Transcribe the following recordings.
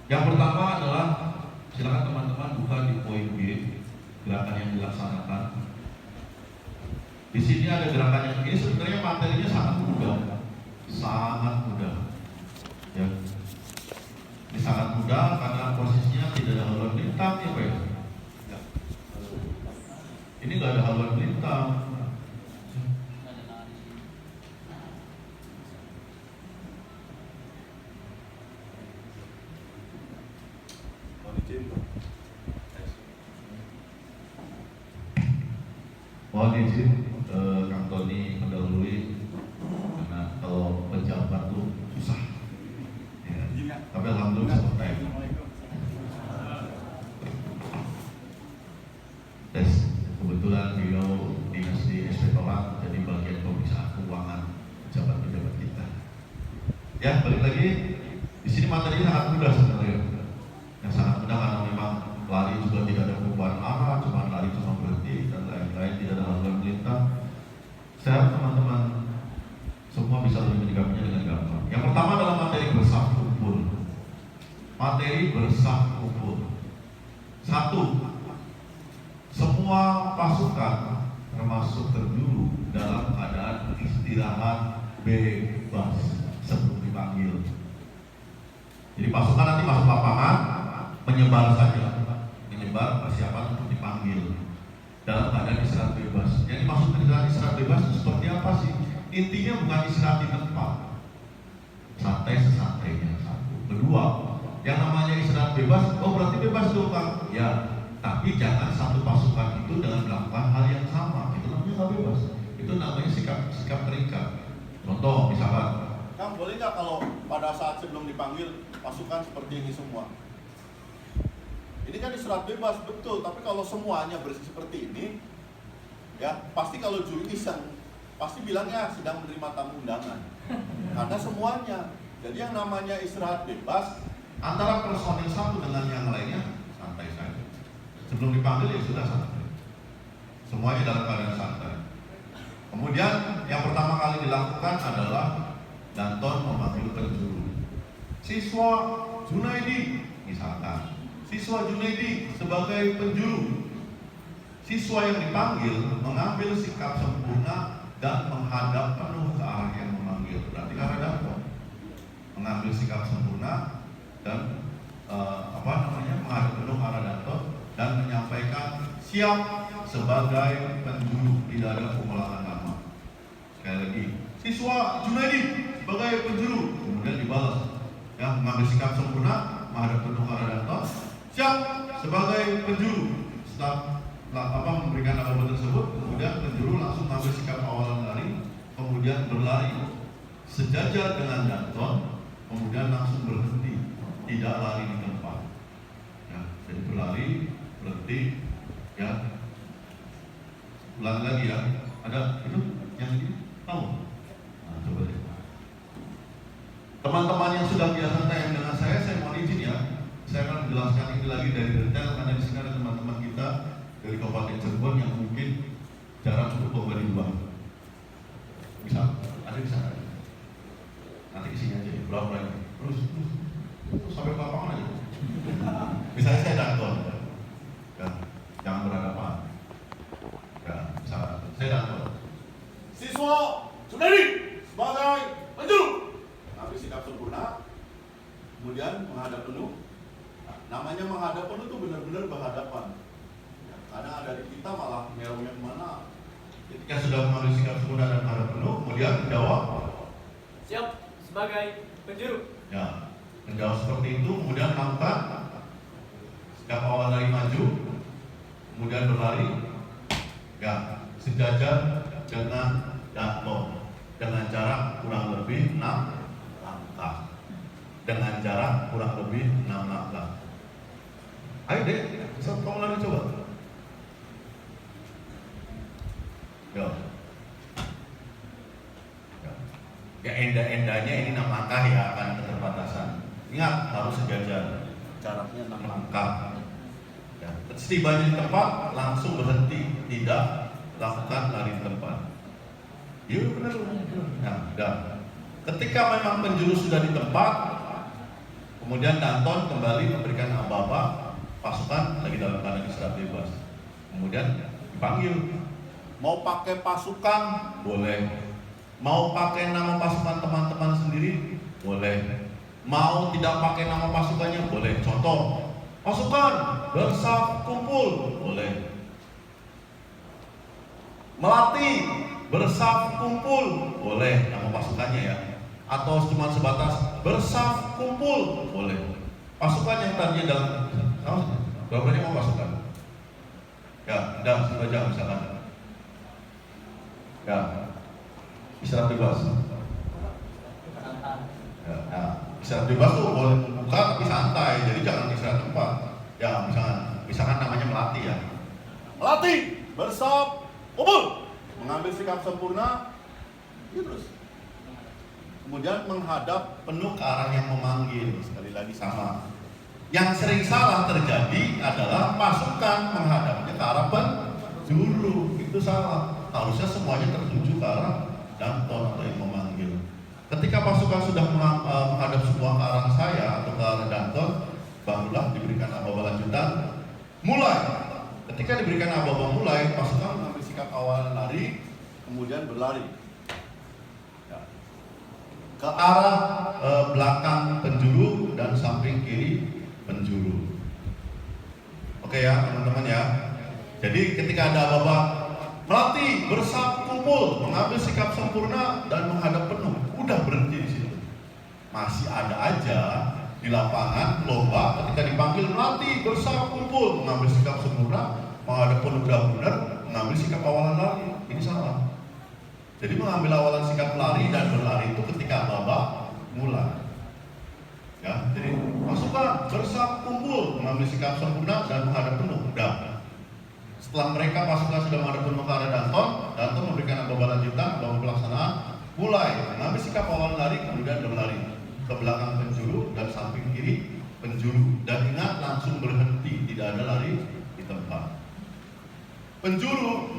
Yang pertama adalah silakan teman-teman buka di poin B, gerakan yang dilaksanakan. Di sini ada gerakan yang ini sebenarnya materinya sangat mudah, ya. Ini sangat mudah karena posisinya tidak ada haluan melintang, ya Pak. Ya. Ini nggak ada haluan melintang. Mohon izin Kang Tony mendahului karena kalau pejabat tuh susah. Ya. Tapi alhamdulillah selesai. Tes kebetulan beliau dinas di Inspektorat jadi bagian pemeriksaan keuangan pejabat-pejabat kita. Ya, balik lagi di sini materinya sangat mudah sebenarnya. Yang sangat mudah karena memang lari juga tidak ada perubahan arah, cuma lari cuma berhenti dan lain-lain, tidak ada haluan melintang. Saya harap teman-teman semua bisa lebih menyikapinya dengan gampang. Yang pertama adalah materi bersah kumpul. Materi bersah kumpul. Satu, semua pasukan termasuk terjuru dalam keadaan istirahat bebas sebelum dipanggil. Jadi pasukan nanti masuk lapangan menyebar saja, menyebar persiapan untuk dipanggil dalam keadaan istirahat bebas. Yang dimaksud dengan istirahat bebas itu seperti apa sih? Intinya bukan istirahat di tempat, santai sesantainya. Satu. Kedua, yang namanya istirahat bebas, oh berarti bebas dong Kang? Ya, tapi jangan satu pasukan itu dengan melakukan hal yang sama. Itu namanya nggak bebas. Itu namanya sikap terikat. Contoh misalkan, Kang, boleh nggak kalau pada saat sebelum dipanggil pasukan seperti ini semua? Ini kan istirahat bebas, betul. Tapi kalau semuanya bersih seperti ini, ya pasti kalau juri iseng, pasti bilangnya sedang menerima tamu undangan. Karena semuanya. Jadi yang namanya istirahat bebas antara personil satu dengan yang lainnya santai saja. Sebelum dipanggil ya sudah santai. Semuanya dalam keadaan santai. Kemudian yang pertama kali dilakukan adalah Danton memanggil penjuru. Siswa Junaidi misalkan, siswa Junaidi sebagai penjuru. Siswa yang dipanggil mengambil sikap sempurna dan menghadap penuh ke arah yang memanggil. Berarti ke arah Danton. Mengambil sikap sempurna dan menghadap penuh ke arah Danton dan menyampaikan siap sebagai penjuru, tidak ada pengulangan nama. Sekali lagi, siswa Junaidi sebagai penjuru, kemudian dibalas, ya, mengambil sikap sempurna, menghadap penuh ke arah Danton, siap sebagai penjuru. Setelah memberikan nama tersebut, kemudian penjuru langsung mengambil sikap awalan lari, kemudian berlari sejajar dengan Danton, kemudian langsung berhenti, tidak lari di tempat. Ya, jadi berlari, berhenti, ya. Ulang lagi ya. Ada itu yang ini tahu? Nah, coba deh. Teman-teman yang sudah biasa TM dengan saya mohon izin ya. Saya akan menjelaskan ini lagi dari detail karena di sini ada teman-teman kita dari Kabupaten Cirebon yang mungkin jarang cukup membeli uang. Bisa, ada bisa. Nanti kesini aja, berapa ini? Terus sampai ke lapangan aja. Misalnya saya Danton, ya, jangan berhadapan. Ya, misalnya saya Danton. siswa Junaidi sebagai penjuru, mengambil sikap sempurna, kemudian menghadap penuh. Nah, namanya menghadap penuh itu benar-benar berhadapan. Ya, kadang ada di kita malah meraunya kemana. Ketika sudah mengambil sikap sempurna dan menghadap penuh, kemudian menjawab siap sebagai penjuru. ya, menjawab seperti itu, kemudian melakukan sikap awal dari maju, kemudian berlari, ya, sejajar dengan Danton dengan jarak kurang lebih 6 langkah. Dengan jarak kurang lebih 6 langkah. Ayo deh, kamu lari coba. Yo. Ya enda-endanya ini 6 langkah ya, akan keterbatasan. Ingat harus sejajar, jaraknya 6 langkah. Ya. Setibanya di tempat langsung berhenti, tidak lakukan lari di tempat. Iya benar. Nah, dan ketika memang penjuru sudah di tempat, Kemudian Danton kembali memberikan aba-aba, pasukan lagi dalam keadaan istirahat bebas. Kemudian dipanggil, Mau pakai pasukan, boleh. Mau pakai nama pasukan teman-teman sendiri, boleh. Mau tidak pakai nama pasukannya, boleh. Contoh, pasukan bersaf kumpul, boleh. Melati bersaf kumpul, boleh nama pasukannya ya. Atau cuma sebatas bersaf kumpul, boleh. Pasukan yang tadinya dalam, berapa banyak mau pasukan? Ya, dalam satu jam misalkan. Ya, istirahat bebas. Ya, istirahat bebas tuh boleh buka tapi santai, jadi jangan istirahat tempat. Ya, misalkan namanya Melati ya. Melati bersaf kumpul, mengambil sikap sempurna, terus. Kemudian menghadap Penuh ke arah yang memanggil, sekali lagi sama. Yang sering salah terjadi adalah pasukan menghadapnya ke arah penjuru, itu salah. Harusnya semuanya tertuju ke arah Danton atau yang memanggil. Ketika pasukan sudah menghadap semua ke arah saya atau ke arah Danton, barulah diberikan aba-aba lanjutan. Mulai. Ketika diberikan aba-aba mulai, pasukan mengambil sikap awal lari, kemudian berlari ke arah belakang penjuru dan samping kiri penjuru. Oke ya teman-teman ya. Jadi ketika ada aba-aba Melati bersaf kumpul, mengambil sikap sempurna dan menghadap penuh, udah berhenti di situ. Masih ada aja di lapangan lomba ketika dipanggil Melati bersaf kumpul, mengambil sikap sempurna, menghadap penuh udah benar, mengambil sikap awalan lari. Ini salah. Jadi mengambil awalan sikap lari dan berlari itu ketika aba-aba mulai. Ya, jadi pasukan bersaf kumpul, mengambil sikap sempurna dan menghadap penuh. Udah. Setelah mereka pasukan sudah menghadap penuh ke arah Danton memberikan aba-aba lanjutan, aba-aba pelaksanaan, mulai mengambil sikap awalan lari kemudian berlari ke belakang penjuru dan samping kiri penjuru. Dan ingat langsung berhenti, tidak ada lari di tempat. Penjuru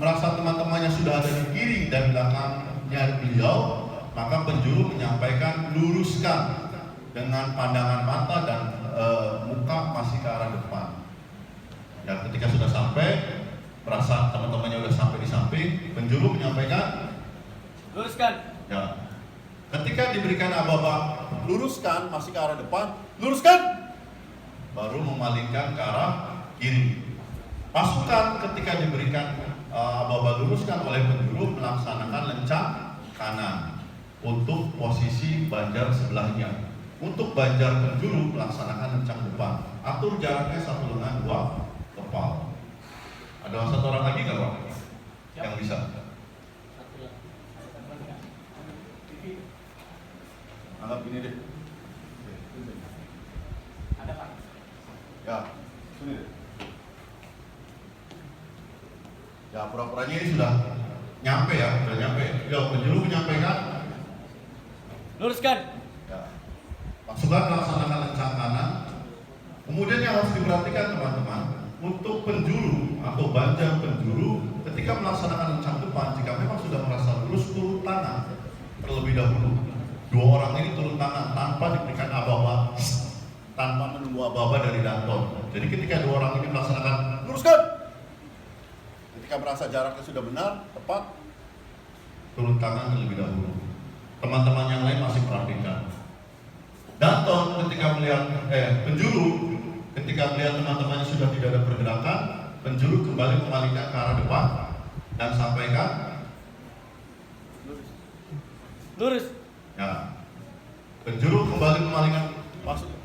merasa teman-temannya sudah ada di kiri dan belakangnya beliau, maka penjuru menyampaikan luruskan dengan pandangan mata dan muka masih ke arah depan. Ya, ketika sudah sampai, merasa teman-temannya sudah sampai di samping, penjuru menyampaikan Luruskan. ya. Ketika diberikan aba-aba luruskan, masih ke arah depan, luruskan, baru memalingkan ke arah kiri. Pasukan ketika diberikan aba-aba luruskan oleh penjuru melaksanakan lencang kanan untuk posisi banjar sebelahnya. Untuk banjar penjuru melaksanakan lencang depan. Atur jaraknya 1 lengan 2 kepal. Ada satu orang lagi nggak Pak? Yang bisa? anggap ini deh. Ada Pak. Ya, sini deh. Ya pura-puranya ini sudah nyampe ya, sudah nyampe. Ya penjuru menyampaikan. Luruskan. Ya. Pasukan melaksanakan lencang kanan. Kemudian yang harus diperhatikan teman-teman, untuk penjuru atau banjar penjuru ketika melaksanakan lencang depan, jika memang sudah merasa lurus, turun tangan terlebih dahulu. 2 orang ini turun tangan tanpa diberikan aba-aba, tanpa menunggu aba-aba dari Danton. Jadi ketika 2 orang ini melaksanakan Luruskan. Ketika merasa jaraknya sudah benar, tepat, turun tangan terlebih dahulu. Teman-teman yang lain masih perhatikan. Danton ketika melihat penjuru ketika melihat teman-temannya sudah tidak ada pergerakan, penjuru kembali memalingkan ke arah depan dan sampaikan Lurus. ya. Penjuru kembali memalingkan.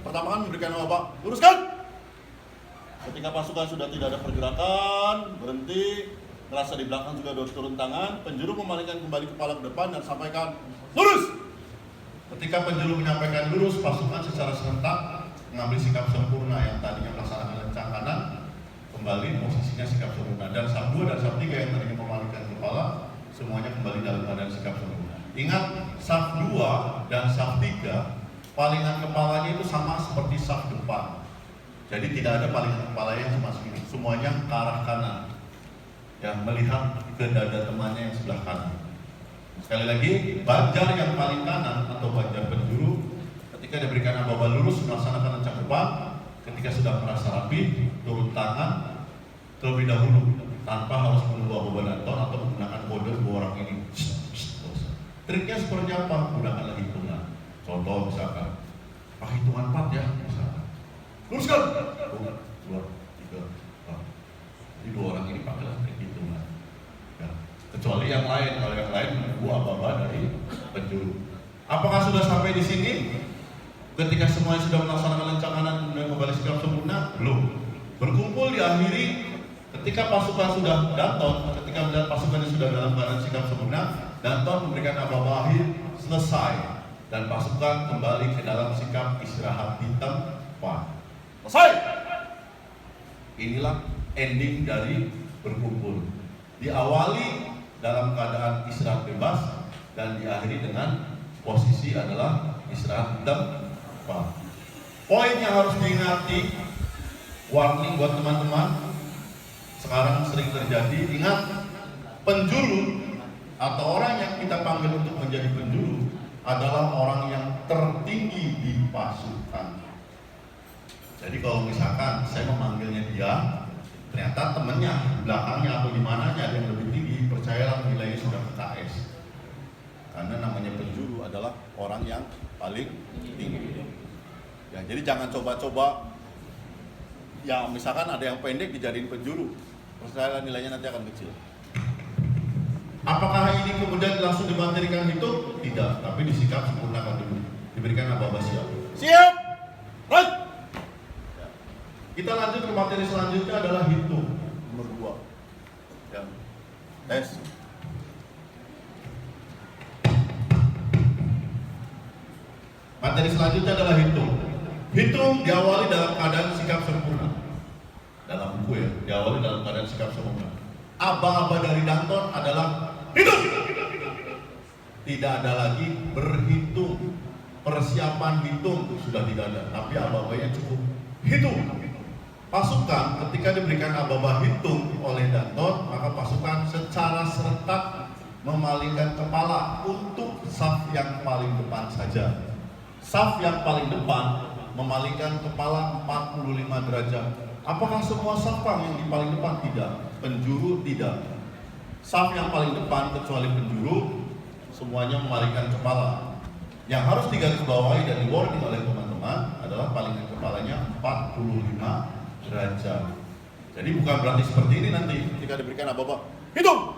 pertama kan memberikan apa? Luruskan. Ketika pasukan sudah tidak ada pergerakan, berhenti, merasa di belakang juga harus turun tangan, penjuru memalingkan kembali kepala ke depan dan sampaikan lurus. Ketika penjuru menyampaikan lurus, pasukan secara serentak mengambil sikap sempurna. Yang tadinya melaksanakan lencang kanan kembali posisinya sikap sempurna, dan saf 2 dan saf 3 yang tadinya memalingkan kepala semuanya kembali dalam keadaan sikap sempurna. Ingat, saf 2 dan saf 3 palingan kepalanya itu sama seperti saf depan. Jadi tidak ada palingan kepala yang cuma segini, semuanya ke arah kanan, ya, melihat ke dada temannya yang sebelah kanan. Sekali lagi, banjar yang paling kanan atau banjar penjuru ketika ketika diberikan aba-aba lurus melaksanakan rencang depan, ketika sudah merasa rapi, turun tangan terlebih dahulu tanpa harus menunggu aba-aba danton atau menggunakan kode dua orang ini. Triknya seperti apa? Gunakanlah hitungan. Contoh misalkan, pakai hitungan 4 ya, misalkan. Luruskan. 1, 2, 3, 4. Jadi dua orang ini pakailah trik hitungan. Ya. Kecuali yang lain, kalau yang lain menunggu aba-aba dari penjuru. Apakah sudah sampai di sini? Ketika semuanya sudah melaksanakan rencangan dan kembali sikap sempurna? Belum. Berkumpul diakhiri ketika pasukan sudah danton, ketika melihat pasukannya sudah dalam keadaan sikap sempurna, danton memberikan aba-aba akhir selesai dan pasukan kembali ke dalam sikap istirahat di tempat. Selesai. Inilah ending dari berkumpul. Diawali dalam keadaan istirahat bebas dan diakhiri dengan posisi adalah istirahat di tempat. Poin yang harus diingati, warning buat teman-teman, sekarang sering terjadi, ingat, penjuru atau orang yang kita panggil untuk menjadi penjuru adalah orang yang tertinggi di pasukan. Jadi kalau misalkan saya memanggilnya dia, ternyata temennya di belakangnya atau di mananya ada yang lebih tinggi, percayalah nilainya sudah KS. Karena namanya penjuru adalah orang yang paling tinggi. Ya, jadi jangan coba-coba. Ya, misalkan ada yang pendek dijadiin penjuru, percayalah nilainya nanti akan kecil. Apakah ini kemudian langsung dimaterikan itu? Tidak, tapi disikap sempurnakan dulu. Diberikan aba-aba siap. Siap! Right! Ya. Kita lanjut ke materi selanjutnya adalah hitung. Nomor 2. Ya. Tes. Materi selanjutnya adalah hitung. Hitung diawali dalam keadaan sikap sempurna. Dalam buku ya, diawali dalam keadaan sikap sempurna. Aba-aba dari danton adalah hitung. Tidak ada lagi berhitung. Persiapan hitung sudah tidak ada, tapi aba-abanya cukup hitung. Pasukan ketika diberikan aba-aba hitung oleh danton, maka pasukan secara serentak memalingkan kepala untuk saf yang paling depan saja. Saf yang paling depan memalingkan kepala 45 derajat. Apakah semua safang yang di paling depan? Tidak. Penjuru tidak. Saf yang paling depan kecuali penjuru semuanya memalingkan kepala. Yang harus digarisbawahi dan di-warning oleh teman-teman adalah palingkan kepalanya 45 derajat. Jadi bukan berarti seperti ini nanti ketika diberikan aba-aba hitung.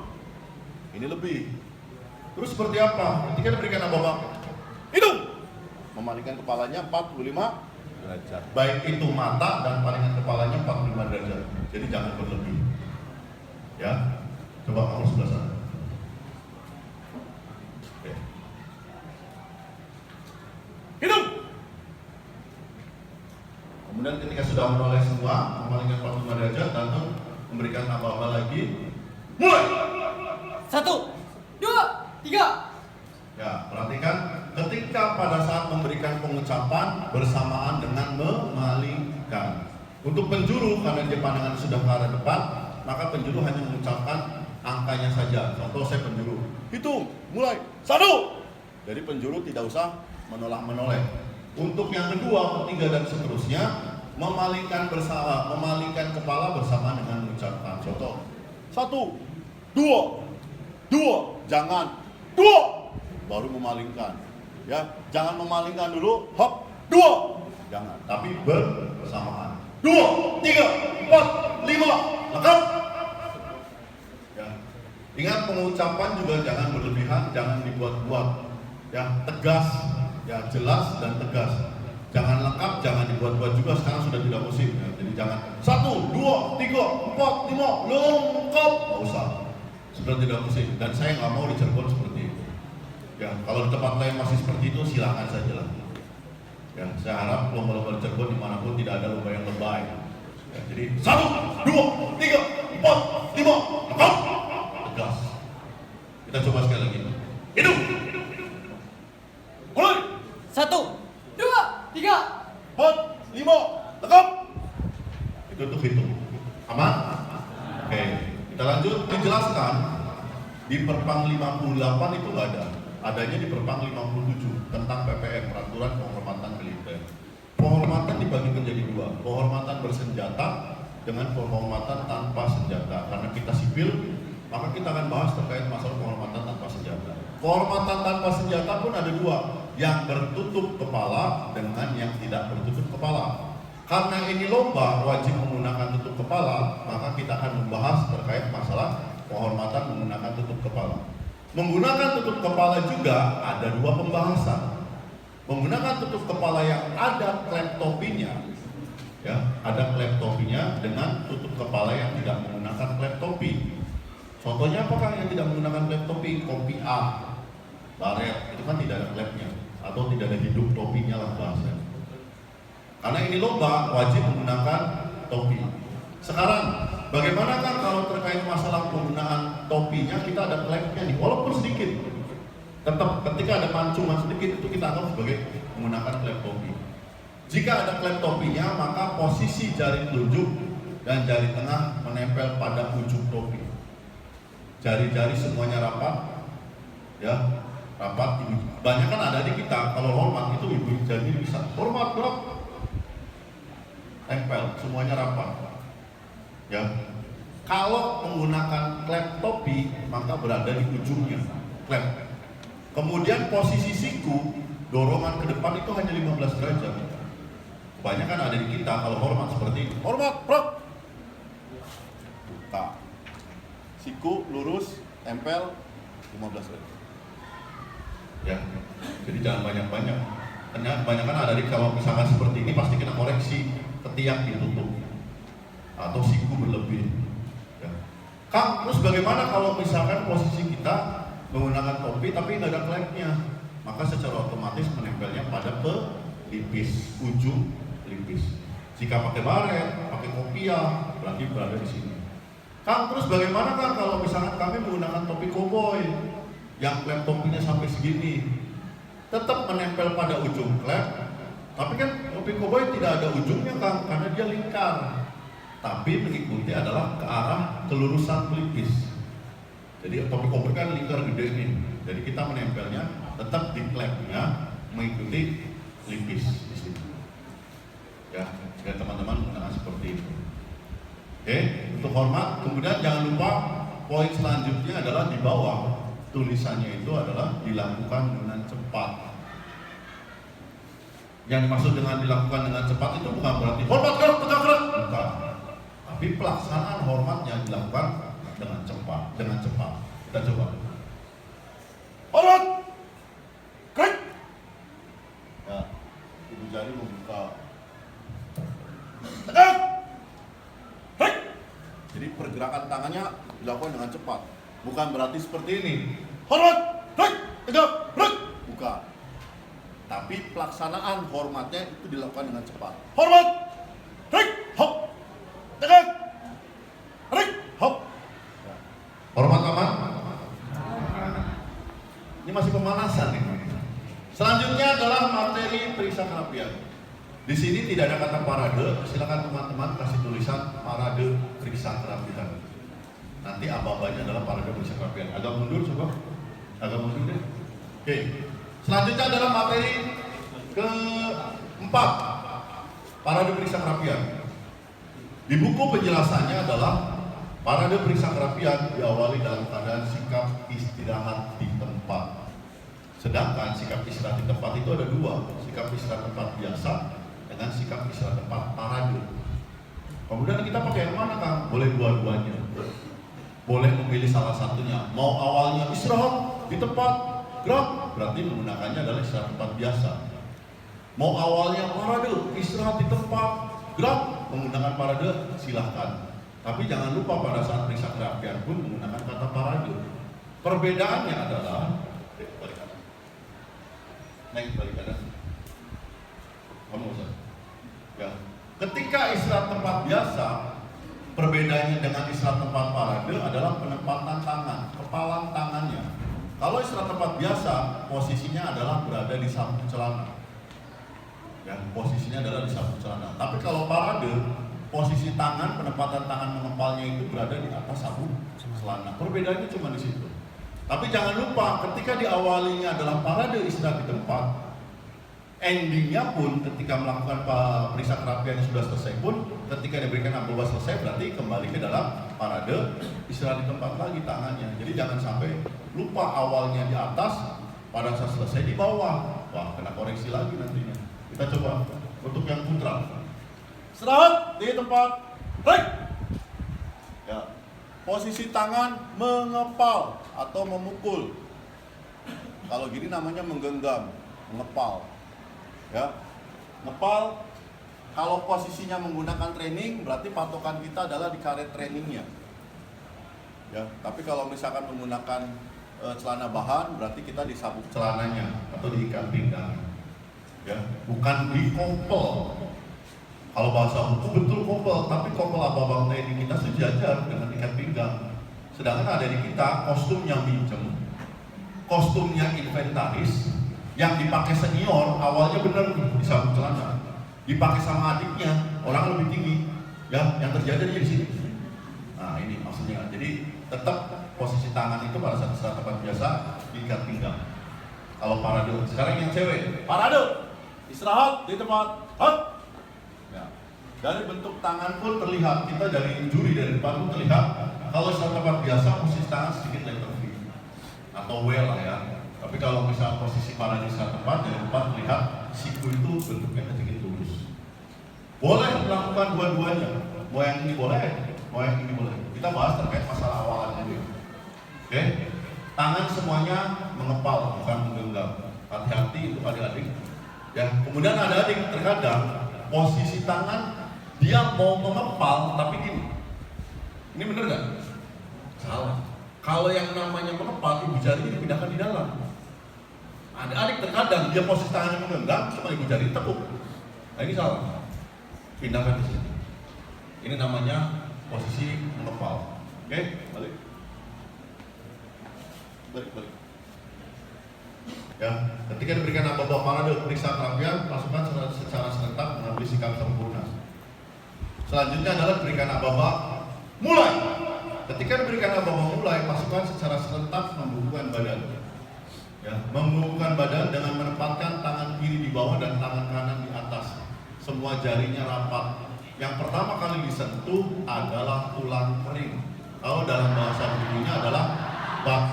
Ini lebih. Terus seperti apa? Ketika diberikan aba-aba hitung, memalingkan kepalanya 45 derajat. Baik itu mata dan palingkan kepalanya 45 derajat. Jadi jangan berlebih. Ya, coba kamu sebelah sana. Oke. Hitung. Kemudian ketika sudah menoleh semua, memalingkan 45 derajat, danton memberikan aba-aba lagi. Mulai. 1, 2, 3. Ya, perhatikan ketika pada saat memberikan pengucapan bersamaan dengan memalingkan. Untuk penjuru, karena dia pandangan sudah ke arah depan, maka penjuru hanya mengucapkan angkanya saja. Contoh saya penjuru, hitung, mulai, 1. Jadi penjuru tidak usah menoleh. Untuk yang kedua, ketiga dan seterusnya, memalingkan kepala bersama dengan mengucapkan. Contoh, 1, 2, jangan, 2. Baru memalingkan, ya, jangan memalingkan dulu, hop, 2, jangan, tapi bersamaan, 2, 3, 4, 5, lengkap. Ya. Ingat pengucapan juga jangan berlebihan, jangan dibuat-buat, ya, tegas, ya, jelas dan tegas. Jangan lengkap, jangan dibuat-buat juga, sekarang sudah tidak musim, ya. Jadi jangan 1, 2, 3, 4, 5, lengkap, nggak usah, sudah tidak musim. Dan saya nggak mau di Cirebon seperti itu. Ya, kalau di tempat lain masih seperti itu, silakan saja lah. Ya, saya harap lomba-lomba di Cirebon dimanapun tidak ada lomba yang lebay. Ya, jadi 1, 2, 3, 4, 5, lengkap, tegas. Kita coba sekali lagi. Hitung. Mulai. 1, 2, 3. 4, 5, lengkap. Itu untuk hitung. Aman? Oke, kita lanjut. Dijelaskan di Perpang 58 itu nggak ada. adanya di Perpang 57 tentang PPM, Peraturan Penghormatan Militer. Penghormatan dibagi menjadi dua, penghormatan bersenjata dengan penghormatan tanpa senjata. Karena kita sipil, maka kita akan bahas terkait masalah penghormatan tanpa senjata. Penghormatan tanpa senjata pun ada dua, yang bertutup kepala dengan yang tidak bertutup kepala. Karena ini lomba wajib menggunakan tutup kepala, maka kita akan membahas terkait masalah penghormatan menggunakan tutup kepala. Menggunakan tutup kepala juga ada dua pembahasan. Menggunakan tutup kepala yang ada klep topinya, ya, ada klep topinya dengan tutup kepala yang tidak menggunakan klep topi. Contohnya apakah yang tidak menggunakan klep topi? Kopi A, baret, itu kan tidak ada klepnya atau tidak ada hidup topinya lah bahasanya. Karena ini lomba wajib menggunakan topi. Sekarang, bagaimanakah kalau terkait masalah penggunaan topinya kita ada klepnya nih, walaupun sedikit. Tetap ketika ada pancungan sedikit itu kita anggap sebagai menggunakan klep topi. Jika ada klep topinya, maka posisi jari telunjuk dan jari tengah menempel pada ujung topi. Jari-jari semuanya rapat, ya, rapat. Banyak kan ada di kita, kalau hormat itu ibu jari bisa hormat berapa? Tempel, semuanya rapat. Ya. Kalau menggunakan klep topi, maka berada di ujungnya klep. Kemudian posisi siku, dorongan ke depan itu hanya 15 derajat. Banyak kan ada di kita kalau hormat seperti ini. Hormat, prok. Buka. Siku lurus, tempel 15 derajat. Ya. Jadi jangan banyak-banyak. Ternyata banyak kan ada di kalau misalkan seperti ini pasti kita koreksi. Ketiak ditutup atau siku berlebih. Ya. Kang, terus bagaimana kalau misalkan posisi kita menggunakan topi tapi nggak ada klepnya? Maka secara otomatis menempelnya pada pelipis, ujung pelipis. Jika pakai baret, pakai kopiah, berarti berada di sini. Kang, terus bagaimana Kang kalau misalkan kami menggunakan topi koboi yang klep topinya sampai segini? Tetap menempel pada ujung klep. Tapi kan topi koboi tidak ada ujungnya Kang, karena dia lingkar. Tapi mengikuti adalah ke arah kelurusan pelipis. Jadi topi koboi kan lingkar gede nih. Jadi kita menempelnya tetap di klepnya mengikuti pelipis di sini. Ya, biar teman-teman menggunakan seperti itu. Oke, untuk hormat. Kemudian jangan lupa poin selanjutnya adalah di bawah tulisannya itu adalah dilakukan dengan cepat. Yang dimaksud dengan dilakukan dengan cepat itu bukan berarti hormat gerak, tegak gerak, bukan. Tapi pelaksanaan hormatnya dilakukan dengan cepat, Kita coba. Hormat, gerak. Ya, ibu jari membuka. Tegak, gerak. Jadi pergerakan tangannya dilakukan dengan cepat. Bukan berarti seperti ini. Hormat, gerak, tegak, gerak. Bukan. Tapi pelaksanaan hormatnya itu dilakukan dengan cepat. Hormat, rik, hop, tegak, rik, hop. Hormat aman? Ini masih pemanasan nih. Selanjutnya adalah materi periksa kerapian. Di sini tidak ada kata parade. Silakan teman-teman kasih tulisan parade periksa kerapian. Nanti aba-abanya adalah parade periksa kerapian. Agak mundur coba. Agak mundur deh. Oke. Selanjutnya adalah materi keempat, parade periksa kerapian. Di buku penjelasannya adalah parade periksa kerapian diawali dalam keadaan sikap istirahat di tempat. Sedangkan sikap istirahat di tempat itu ada dua, sikap istirahat tempat biasa dengan sikap istirahat tempat parade. Kemudian kita pakai yang mana Kang? Boleh dua-duanya. Boleh memilih salah satunya. Mau awalnya istirahat di tempat gerak, berarti menggunakannya adalah istirahat tempat biasa. Mau awalnya parade, istirahat di tempat gerak, menggunakan parade, silahkan. Tapi jangan lupa pada saat periksa kerapian pun menggunakan kata parade. Perbedaannya adalah balik kanan. Naik balik kanan. Kamu usah. Ya. Ketika istirahat tempat biasa, perbedaannya dengan istirahat tempat parade adalah penempatan tangan, kepalan tangannya. Kalau istirahat tempat biasa, posisinya adalah berada di samping celana. Ya, posisinya adalah di samping celana. Tapi kalau parade, posisi tangan, penempatan tangan mengepalnya itu berada di atas sabuk celana. Perbedaannya cuma di situ. Tapi jangan lupa, ketika diawalinya adalah parade istirahat di tempat, endingnya pun ketika melakukan periksa kerapian yang sudah selesai pun, ketika diberikan narkoba selesai, berarti kembali ke dalam parade istirahat di tempat lagi tangannya. Jadi jangan sampai lupa awalnya di atas, pada saat selesai di bawah. Wah, kena koreksi lagi nantinya. Kita coba untuk yang putra. Istirahat di tempat. Break. Ya. Posisi tangan mengepal atau memukul. Kalau gini namanya menggenggam, mengepal. Ya. Ngepal, kalau posisinya menggunakan training berarti patokan kita adalah di karet trainingnya. Ya, tapi kalau misalkan menggunakan celana bahan berarti kita disabuk celananya atau diikat pinggang. Ya, bukan dikompel. Kalau bahasa hukum betul kompel, tapi kompel abang-abang TNI kita sejajar dengan ikat pinggang. Sedangkan ada di kita kostumnya minjem, kostumnya inventaris, yang dipakai senior awalnya benar disabuk celana, dipakai sama adiknya orang lebih tinggi, ya yang terjadi di sini. Nah ini maksudnya. Jadi tetap posisi tangan itu pada saat istirahat tempat biasa diikat pinggang. Kalau parade, sekarang yang cewek, parade istirahat di tempat. Hop. Ya. Dari bentuk tangan pun terlihat, kita dari juri dari depan pun terlihat. Kalau istirahat tempat biasa posisi tangan sedikit letter V atau W lah ya. Tapi kalau misalnya posisi parade istirahat tempat dari depan terlihat siku itu bentuknya sedikit lurus. Boleh melakukan dua-duanya. Mau yang ini boleh, mau yang ini boleh. Kita bahas terkait masalah awalan dulu. Oke? Tangan semuanya mengepal, bukan menggenggam. Hati-hati untuk adik-adik. Ya, kemudian ada adik terkadang posisi tangan dia mau mengepal tapi gini. Ini bener nggak? Salah. Kalau yang namanya mengepal, ibu jarinya dipindahkan di dalam. Ada adik terkadang dia posisi tangannya menggenggam, cuma ibu jari tepuk. Nah ini salah. Pindahkan di sini. Ini namanya posisi mengepal. Oke, balik. Balik. Ya, ketika diberikan narkoba parade periksa kerapian, pasukan secara serentak mengambil sikap sempurna. Selanjutnya adalah diberikan narkoba mulai. Ketika diberikan narkoba mulai, pasukan secara serentak membungkukkan badan. Ya, membungkukkan badan dengan menempatkan tangan kiri di bawah dan tangan kanan di atas. Semua jarinya rapat. Yang pertama kali disentuh adalah tulang kering. Kalau dalam bahasa bukunya adalah bak.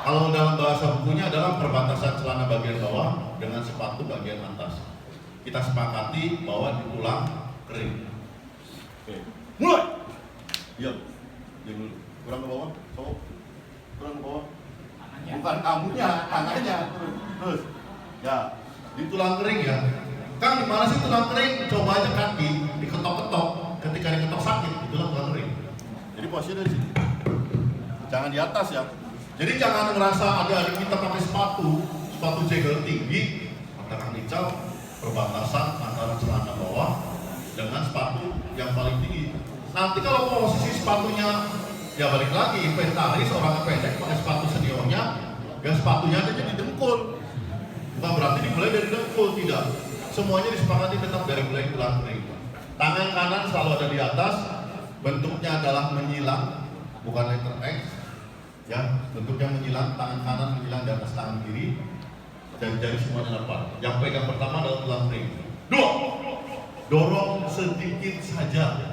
Kalau dalam bahasa bukunya adalah perbatasan celana bagian bawah dengan sepatu bagian atas. Kita sepakati bahwa di tulang kering. Oke. Mulai. Diam dulu. Kurang ke bawah, cowok. Kurang ke bawah. Bukan kamunya, tangannya. Terus. Ya, di tulang kering ya. Kang, di mana sih tulang kering? Coba aja kaki diketok-ketok. Ketika diketok sakit, itulah tulang kering. Jadi posisinya dari sini. Jangan di atas ya. Jadi jangan ngerasa adik-adik kita pakai sepatu jegel tinggi, katakan Ical, perbatasan antara celana bawah dengan sepatu yang paling tinggi. Nanti kalau posisi sepatunya, ya balik lagi, inventaris orang pendek pakai sepatu seniornya, ya sepatunya ada jadi dengkul. Bukan berarti dimulai dari dengkul, tidak. Semuanya disepakati tetap dari mulai tulang kering. Tangan kanan selalu ada di atas, bentuknya adalah menyilang, bukan letter X. Ya, bentuknya menyilang, tangan kanan menyilang di atas tangan kiri, jari-jari semuanya lepas. Yang pegang pertama adalah tulang kering. 2. Dorong sedikit saja.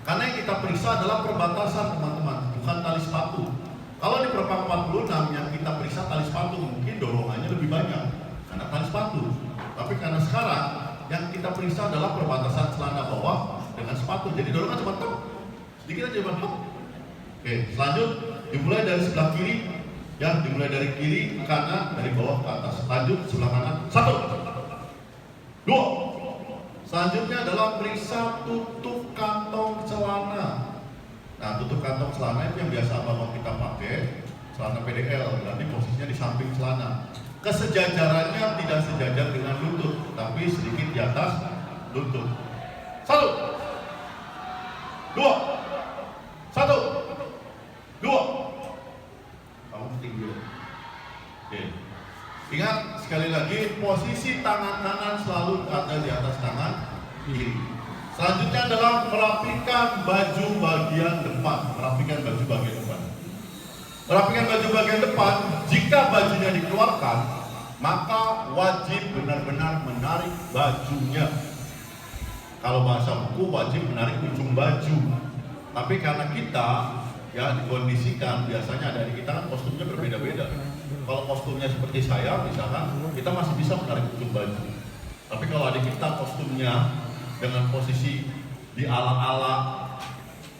Karena yang kita periksa adalah perbatasan teman-teman, bukan tali sepatu. Kalau di perpang 46 yang kita periksa tali sepatu, mungkin dorongannya lebih banyak karena tali sepatu. Tapi karena sekarang yang kita periksa adalah perbatasan celana bawah dengan sepatu. Jadi dorongan cuma tok, sedikit aja bang. Oke, selanjut dimulai dari sebelah kiri, ya, dimulai dari kiri ke kanan, dari bawah ke atas. Lanjut sebelah kanan. 1, 2. Selanjutnya adalah periksa tutup kantong celana. Nah, tutup kantong celana itu yang biasa abang kita pakai, celana PDL, berarti posisinya di samping celana. Kesejajarannya tidak sejajar dengan lutut, tapi sedikit di atas lutut. 1, 2, 1, 2. Kamu tinggi. Oke. Ingat sekali lagi, posisi tangan kanan selalu ada di atas tangan kiri. Selanjutnya adalah merapikan baju bagian depan. Merapikan baju bagian depan. Merapikan baju bagian depan, jika bajunya dikeluarkan, maka wajib benar-benar menarik bajunya. Kalau bahasa buku wajib menarik ujung baju. Tapi karena kita ya dikondisikan, biasanya dari kita kan kostumnya berbeda-beda. Kalau kostumnya seperti saya misalkan, kita masih bisa menarik ujung baju. Tapi kalau adik kita kostumnya dengan posisi di ala-ala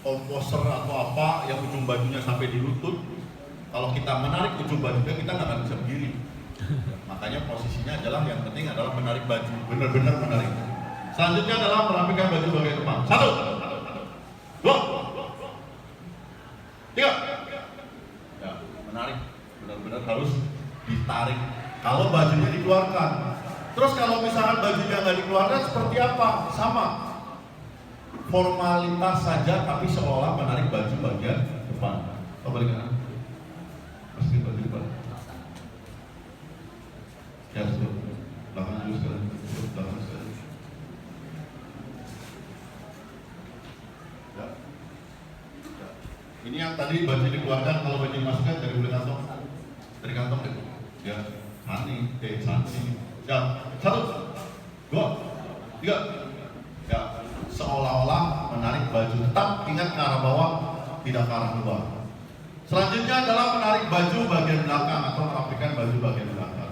komposer atau apa yang ujung bajunya sampai di lutut, kalau kita menarik ujung bajunya kita nggak akan bisa berdiri. Makanya posisinya adalah yang penting adalah menarik baju, benar-benar menarik. Selanjutnya adalah merapikan baju bagian depan. 1, 2, 3. Ya, menarik, benar-benar harus ditarik. Kalau bajunya dikeluarkan. Terus kalau misalkan bajunya nggak dikeluarkan seperti apa? Sama. Formalitas saja tapi seolah menarik baju bagian depan. Coba balikan. Masukin baju depan. Ya, sudah. Belakang dulu sekali. Belakang sekali. Ya. Ya. Ini yang tadi baju dikeluarkan, kalau baju dimasukkan dari bulu kantong. Dari kantong deh. Ya, sani, sani. Ya, 1, 2, 3. Ya, seolah-olah menarik baju. Tetap ingat ke arah bawah, tidak ke arah luar. Selanjutnya adalah menarik baju bagian belakang atau merapikan baju bagian belakang.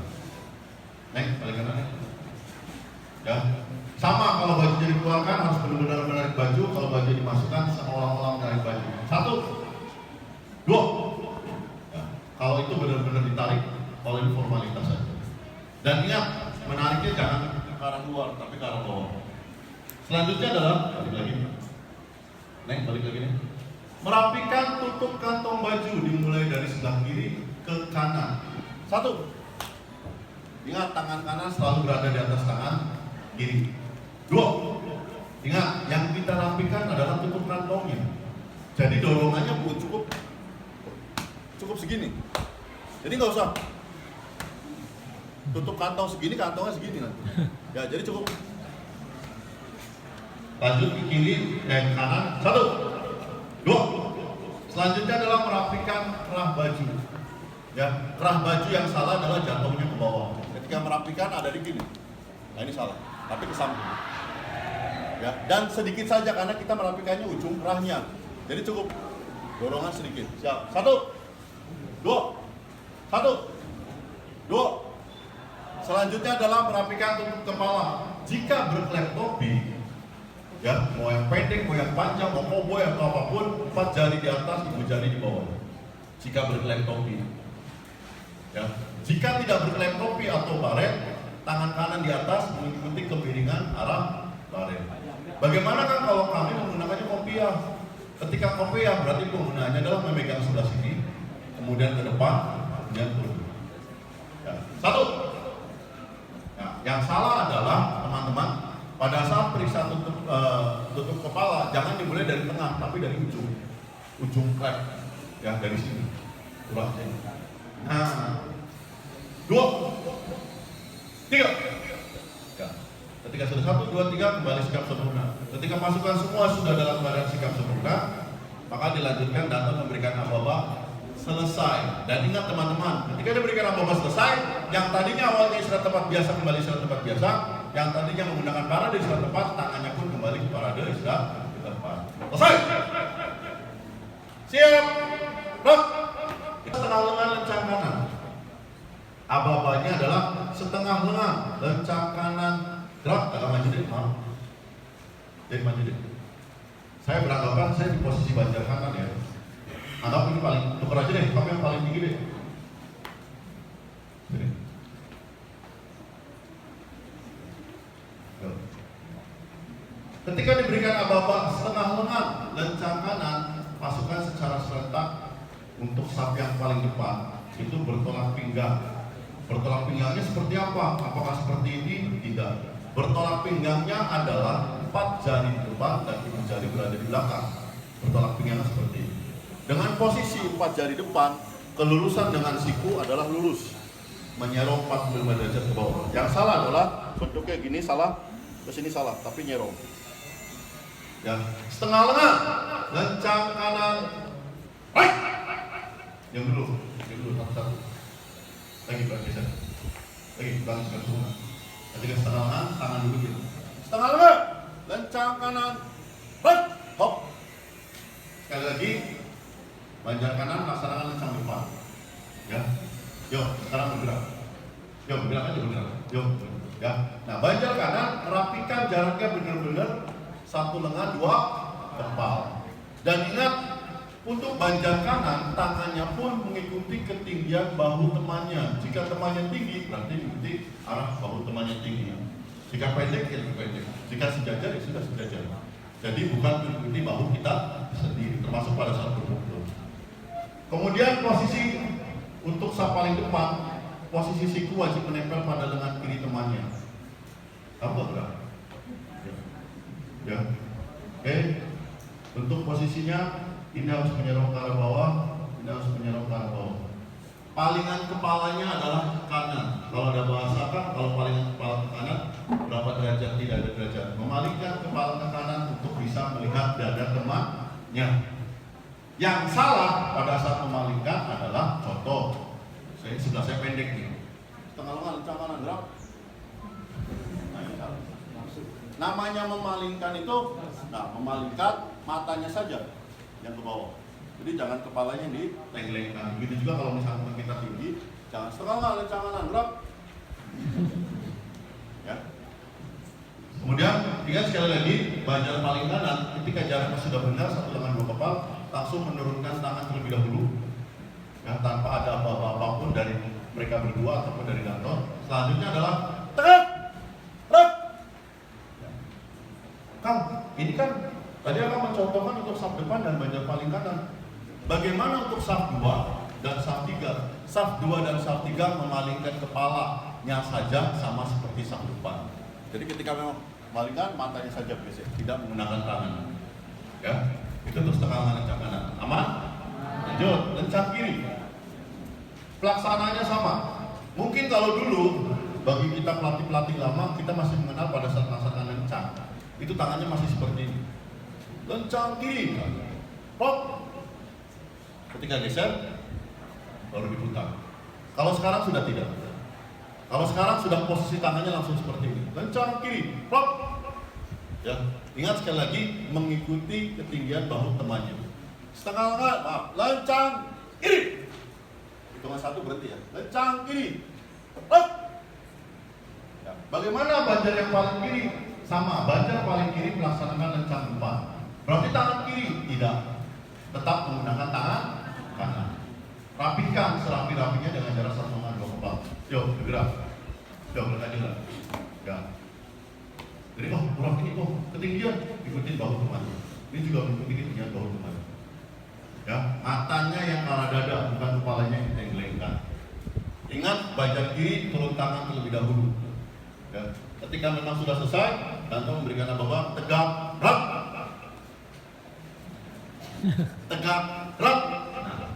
Naik, balik kanan. Ya, sama kalau bajunya dikeluarkan harus benar-benar menarik baju. Kalau baju dimasukkan seolah-olah menarik baju. 1, 2. Ya, kalau itu benar-benar ditarik, kalau ini formalitas saja. Dan ingat, menariknya jangan ke arah luar, tapi ke arah bawah. Selanjutnya adalah, balik lagi. Naik, balik lagi nih. Merapikan tutup kantong baju dimulai dari sebelah kiri ke kanan. 1. Ingat, tangan kanan selalu berada di atas tangan kiri. 2. Ingat, yang kita rapikan adalah tutup kantongnya. Jadi dorongannya cukup segini. Jadi nggak usah tutup kantong segini, kantongnya segini nanti. Ya, jadi cukup. Lanjut ke kiri dan kanan. 1, 2. Selanjutnya adalah merapikan kerah baju. Ya, kerah baju yang salah adalah jatuhnya ke bawah. Ketika merapikan ada di kiri. Nah, ini salah, tapi ke samping. Ya, dan sedikit saja karena kita merapikannya ujung kerahnya. Jadi cukup dorongan sedikit. Siap. 1, 2. 1, 2. Selanjutnya adalah merapikan tutup kepala. Jika berklep topi, ya mau yang pendek, mau yang panjang, mau koboi atau apapun, 4 jari di atas, 2 jari di bawah. Jika berklep topi, ya. Jika tidak berklep topi atau baret, tangan kanan di atas mengikuti kemiringan arah baret. Bagaimana kan kalau kami menggunakannya kopiah? Ketika kopiah berarti penggunaannya adalah memegang sebelah sini, kemudian ke depan, kemudian turun. Ya. 1. Nah, yang salah adalah teman-teman pada saat periksa tutup kepala jangan dimulai dari tengah tapi dari ujung klep ya, dari sini turun aja. Nah, 2, 3. Ya. Ketika sudah 1, 2, 3 kembali sikap sempurna. Ketika pasukan semua sudah dalam keadaan sikap sempurna, maka dilanjutkan datang memberikan aba-aba selesai. Dan ingat teman-teman, ketika diberikan aba-aba selesai, yang tadinya awalnya istirahat tempat biasa kembali istirahat tempat biasa, yang tadinya menggunakan parade istirahat tempat, tangannya pun kembali ke parade istirahat tempat. Selesai. Siap. Rock. Setengah lengan lencang kanan. Aba-abanya adalah setengah lengan lencang kanan. Gerak, agak maju deh, maaf. Jadi maju deh. Saya beranggapan saya di posisi banjar kanan ya. Anggap ini paling, tuker aja deh, tapi yang paling tinggi deh. Sini. Ketika diberikan aba-aba setengah lengan lencang kanan, pasukan secara serentak untuk saf yang paling depan itu bertolak pinggang. Bertolak pinggangnya seperti apa? Apakah seperti ini? Tidak. Bertolak pinggangnya adalah 4 jari di depan dan 3 jari berada di belakang. Bertolak pinggangnya seperti ini. Dengan posisi 4 jari depan, kelurusan dengan siku adalah lurus, menyerong 45 derajat ke bawah. Yang salah adalah bentuknya gini salah, ke sini salah, tapi nyerong. Ya, setengah lengan, lencang kanan, baik. Yang dulu satu-satu. Lagi geser. Lagi belakang semua. Ketika setengah lengan, tangan dulu gitu. Setengah lengan, lencang kanan, baik. Hop. Sekali lagi, banjar kanan, laksanakan lencang depan. Ya, yuk sekarang bergerak. Yuk bergerak aja bergerak. Yuk, ya. Nah, banjar kanan, rapikan jaraknya benar-benar satu lengan, dua kepal. Dan ingat, untuk banjar kanan, tangannya pun mengikuti ketinggian bahu temannya. Jika temannya tinggi, berarti mengikuti arah bahu temannya tinggi. Jika pendek, ya lebih pendek. Jika sejajar, ya sudah sejajar. Jadi bukan mengikuti bahu kita sendiri, termasuk pada saat berpukul. Kemudian posisi untuk saf paling depan, posisi siku wajib menempel pada lengan kiri temannya. Tahu nggak berapa? Ya. Oke. Untuk posisinya, ini harus menyerong ke arah bawah, ini harus menyerong ke arah bawah. Palingan kepalanya adalah ke kanan. Kalau ada bahasa kan, kalau palingan kepala ke kanan, berapa derajat? Tidak ada derajat. Memalingkan kepala ke kanan untuk bisa melihat dada temannya. Yang salah pada saat memalingkan adalah contoh. Sebelah saya pendek nih. Setengah lengan, lencang kanan, gerak. Nah, ini salah. Namanya memalingkan itu, nah memalingkan matanya saja yang ke bawah. Jadi jangan kepalanya ditenggelengkan. Begitu juga kalau misalnya kita tinggi, jangan setengah lengan, lencang kanan, gerak. Ya. Kemudian ingat sekali lagi, banjar paling kanan ketika jaraknya sudah benar satu lengan dua kepal, langsung menurunkan tangan terlebih dahulu. Ya, tanpa ada apa-apa apapun dari mereka berdua ataupun dari kantor. Selanjutnya adalah tegak, gerak. Kang, ini kan tadi akan mencontohkan untuk saf depan dan banjar paling kanan. Bagaimana untuk saf 2 dan saf 3? Saf 2 dan saf 3 memalingkan kepalanya saja sama seperti saf depan. Jadi ketika memang memalingkan, matanya saja geser, tidak menggunakan tangan. Ya, itu untuk setengah lengan lencang kanan. Aman? Lanjut, lencang kiri. Pelaksanaannya sama. Mungkin kalau dulu bagi kita pelatih-pelatih lama, kita masih mengenal pada saat melaksanakan lencang. Itu tangannya masih seperti ini. Lencang kiri, pop. Ketika geser, baru diputar. Kalau sekarang sudah tidak. Kalau sekarang sudah posisi tangannya langsung seperti ini. Lencang kiri, pop. Ya, ingat sekali lagi mengikuti ketinggian bahu temannya. Setengah lengan, maaf, lencang kiri. Hitungan satu berhenti ya. Lencang kiri, pop. Ya. Bagaimana banjar yang paling kiri? Sama, banjar paling kiri melaksanakan lencang depan. Berarti tangan kiri tidak, tetap menggunakan tangan kanan. Rapikan serapi-rapinya dengan jarak satu lengan dua kepal. Yuk, bergerak. Yuk, bergerak aja lah. Ya. Jadi kurang ini ketinggian, ikutin bahu teman. Ini juga mengikuti ketinggian bahu teman. Ya, matanya yang ke arah dada, bukan kepalanya yang ditenggelengkan. Ingat, banjar kiri turun tangan terlebih dahulu. Ya. Ketika memang sudah selesai, Danto memberikan apa-apa, tegak, gerak. Tegak, gerak. Nah,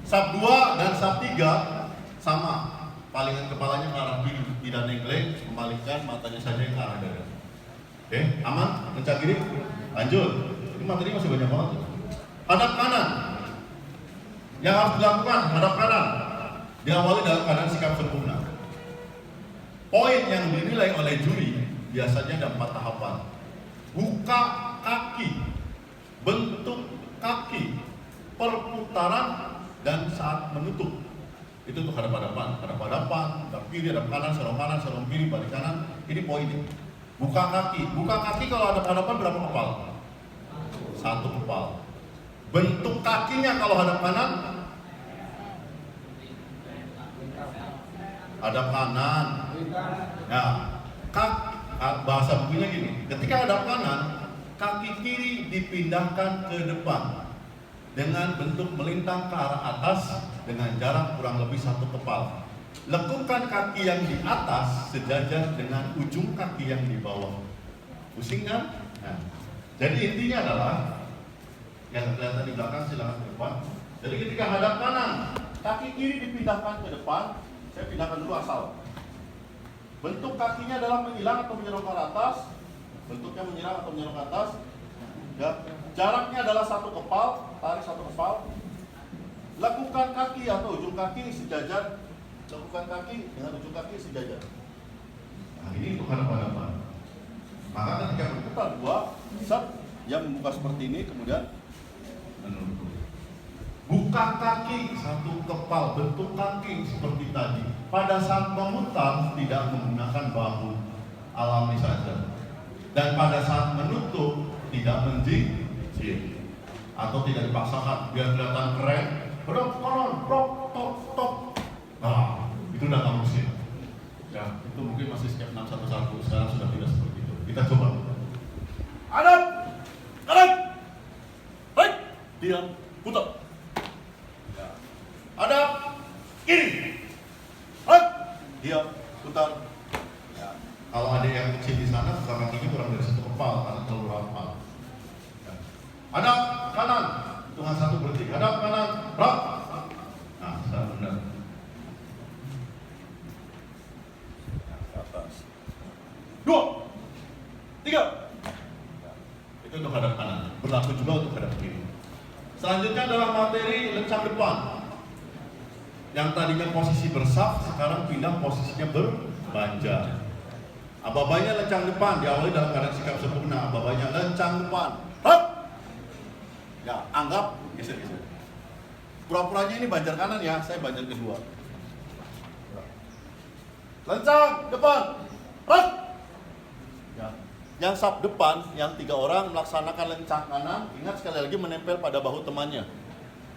saf 2 dan saf 3 sama. Palingan kepalanya ke arah kiri, tidak nenggeleng, memalingkan matanya saja ke arah dada. Oke, aman? Lencang kiri. Lanjut. Ini materi masih banyak banget. Hadap kanan. Yang harus dilakukan, hadap kanan. Diawali dalam keadaan sikap sempurna. Poin yang dinilai oleh juri biasanya ada 4 tahapan. Buka kaki, bentuk kaki, perputaran, dan saat menutup. Itu untuk hadap-hadapan, hadap kiri, hadap kanan, serong kiri, balik kanan. Ini poinnya. Buka kaki kalau hadap-hadapan berapa kepal? 1 kepal. Bentuk kakinya kalau hadap kanan, hadap kanan. Nah, bahasa bukunya gini, ketika hadap kanan, kaki kiri dipindahkan ke depan dengan bentuk melintang ke arah atas dengan jarak kurang lebih 1 kepal. Lekukan kaki yang di atas sejajar dengan ujung kaki yang di bawah. Pusing kan? Nah, jadi intinya adalah yang kelihatan di belakang silakan ke depan. Jadi ketika hadap kanan, kaki kiri dipindahkan ke depan. Saya pindahkan dulu asal. Bentuk kakinya adalah menyilang atau menyerong ke atas. Bentuknya menyerang atau menyerong ke atas. Ya, jaraknya adalah 1 kepal, tarik 1 kepal. Lakukan kaki atau ujung kaki sejajar. Lakukan kaki dengan ujung kaki sejajar. Nah, ini untuk hadapan-hadapan. Maka ketika Putar 2, set, yang membuka seperti ini, kemudian menurut buka kaki 1 kepal, bentuk kaki seperti tadi. Pada saat memutar tidak menggunakan bahu alami saja. Dan pada saat menutup tidak menjinjit atau tidak dipaksakan biar kelihatan keren. Berok, konon, prok, tok, tok. Nah, itu datang mesin. Ya, itu mungkin masih skep 611, sekarang sudah tidak seperti itu. Kita coba. hadap, kanan, baik, diam, putar. Ya. Hadap, kiri, baik, diam, putar. Ya. Kalau ada yang kecil di sana, buka kakinya kurang dari 1 kepal karena terlalu rapat. Ya. Hadap kanan, hitungan 1 berhenti. Hadap kanan, rak. Nah, sekarang benar. Ke atas. 2, 3. Itu untuk hadap kanan. Berlaku juga untuk hadap kiri. Selanjutnya adalah materi lencang depan. Yang tadinya posisi bersaf, sekarang pindah posisinya berbanja. Ababanya lencang depan, diawali dalam keadaan sikap sempurna. Ababanya lencang depan. Hop. Ya, anggap geser-geser. Pura-puranya ini banjar kanan ya, saya banjar kedua. Lencang depan. Hop. Ya. Yang sub depan, yang 3 orang melaksanakan lencang kanan, ingat sekali lagi menempel pada bahu temannya.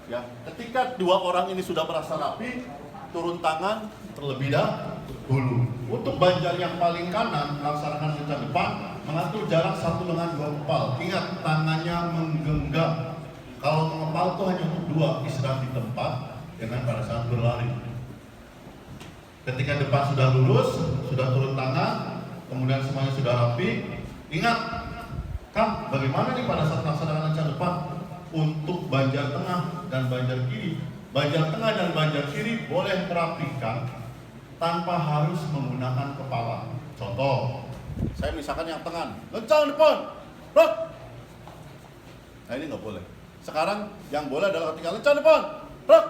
Ya, ketika 2 orang ini sudah merasa rapi, turun tangan Terlebih dahulu. Untuk banjar yang paling kanan melaksanakan lencang depan, mengatur jarak 1 dengan 2 kepal. Ingat, tangannya menggenggam. Kalau mengepal itu hanya untuk 2, istirahat di tempat dengan pada saat berlari. Ketika depan sudah lurus, sudah turun tangan, kemudian semuanya sudah rapi. Ingat, Kang, bagaimana nih pada saat melaksanakan lencang depan? Untuk banjar tengah dan banjar kiri. Banjar tengah dan banjar kiri boleh merapikan tanpa harus menggunakan kepala. Contoh, saya misalkan yang tengah, lencang depan, rok. Nah ini nggak boleh. Sekarang yang boleh adalah ketika lencang depan, rok.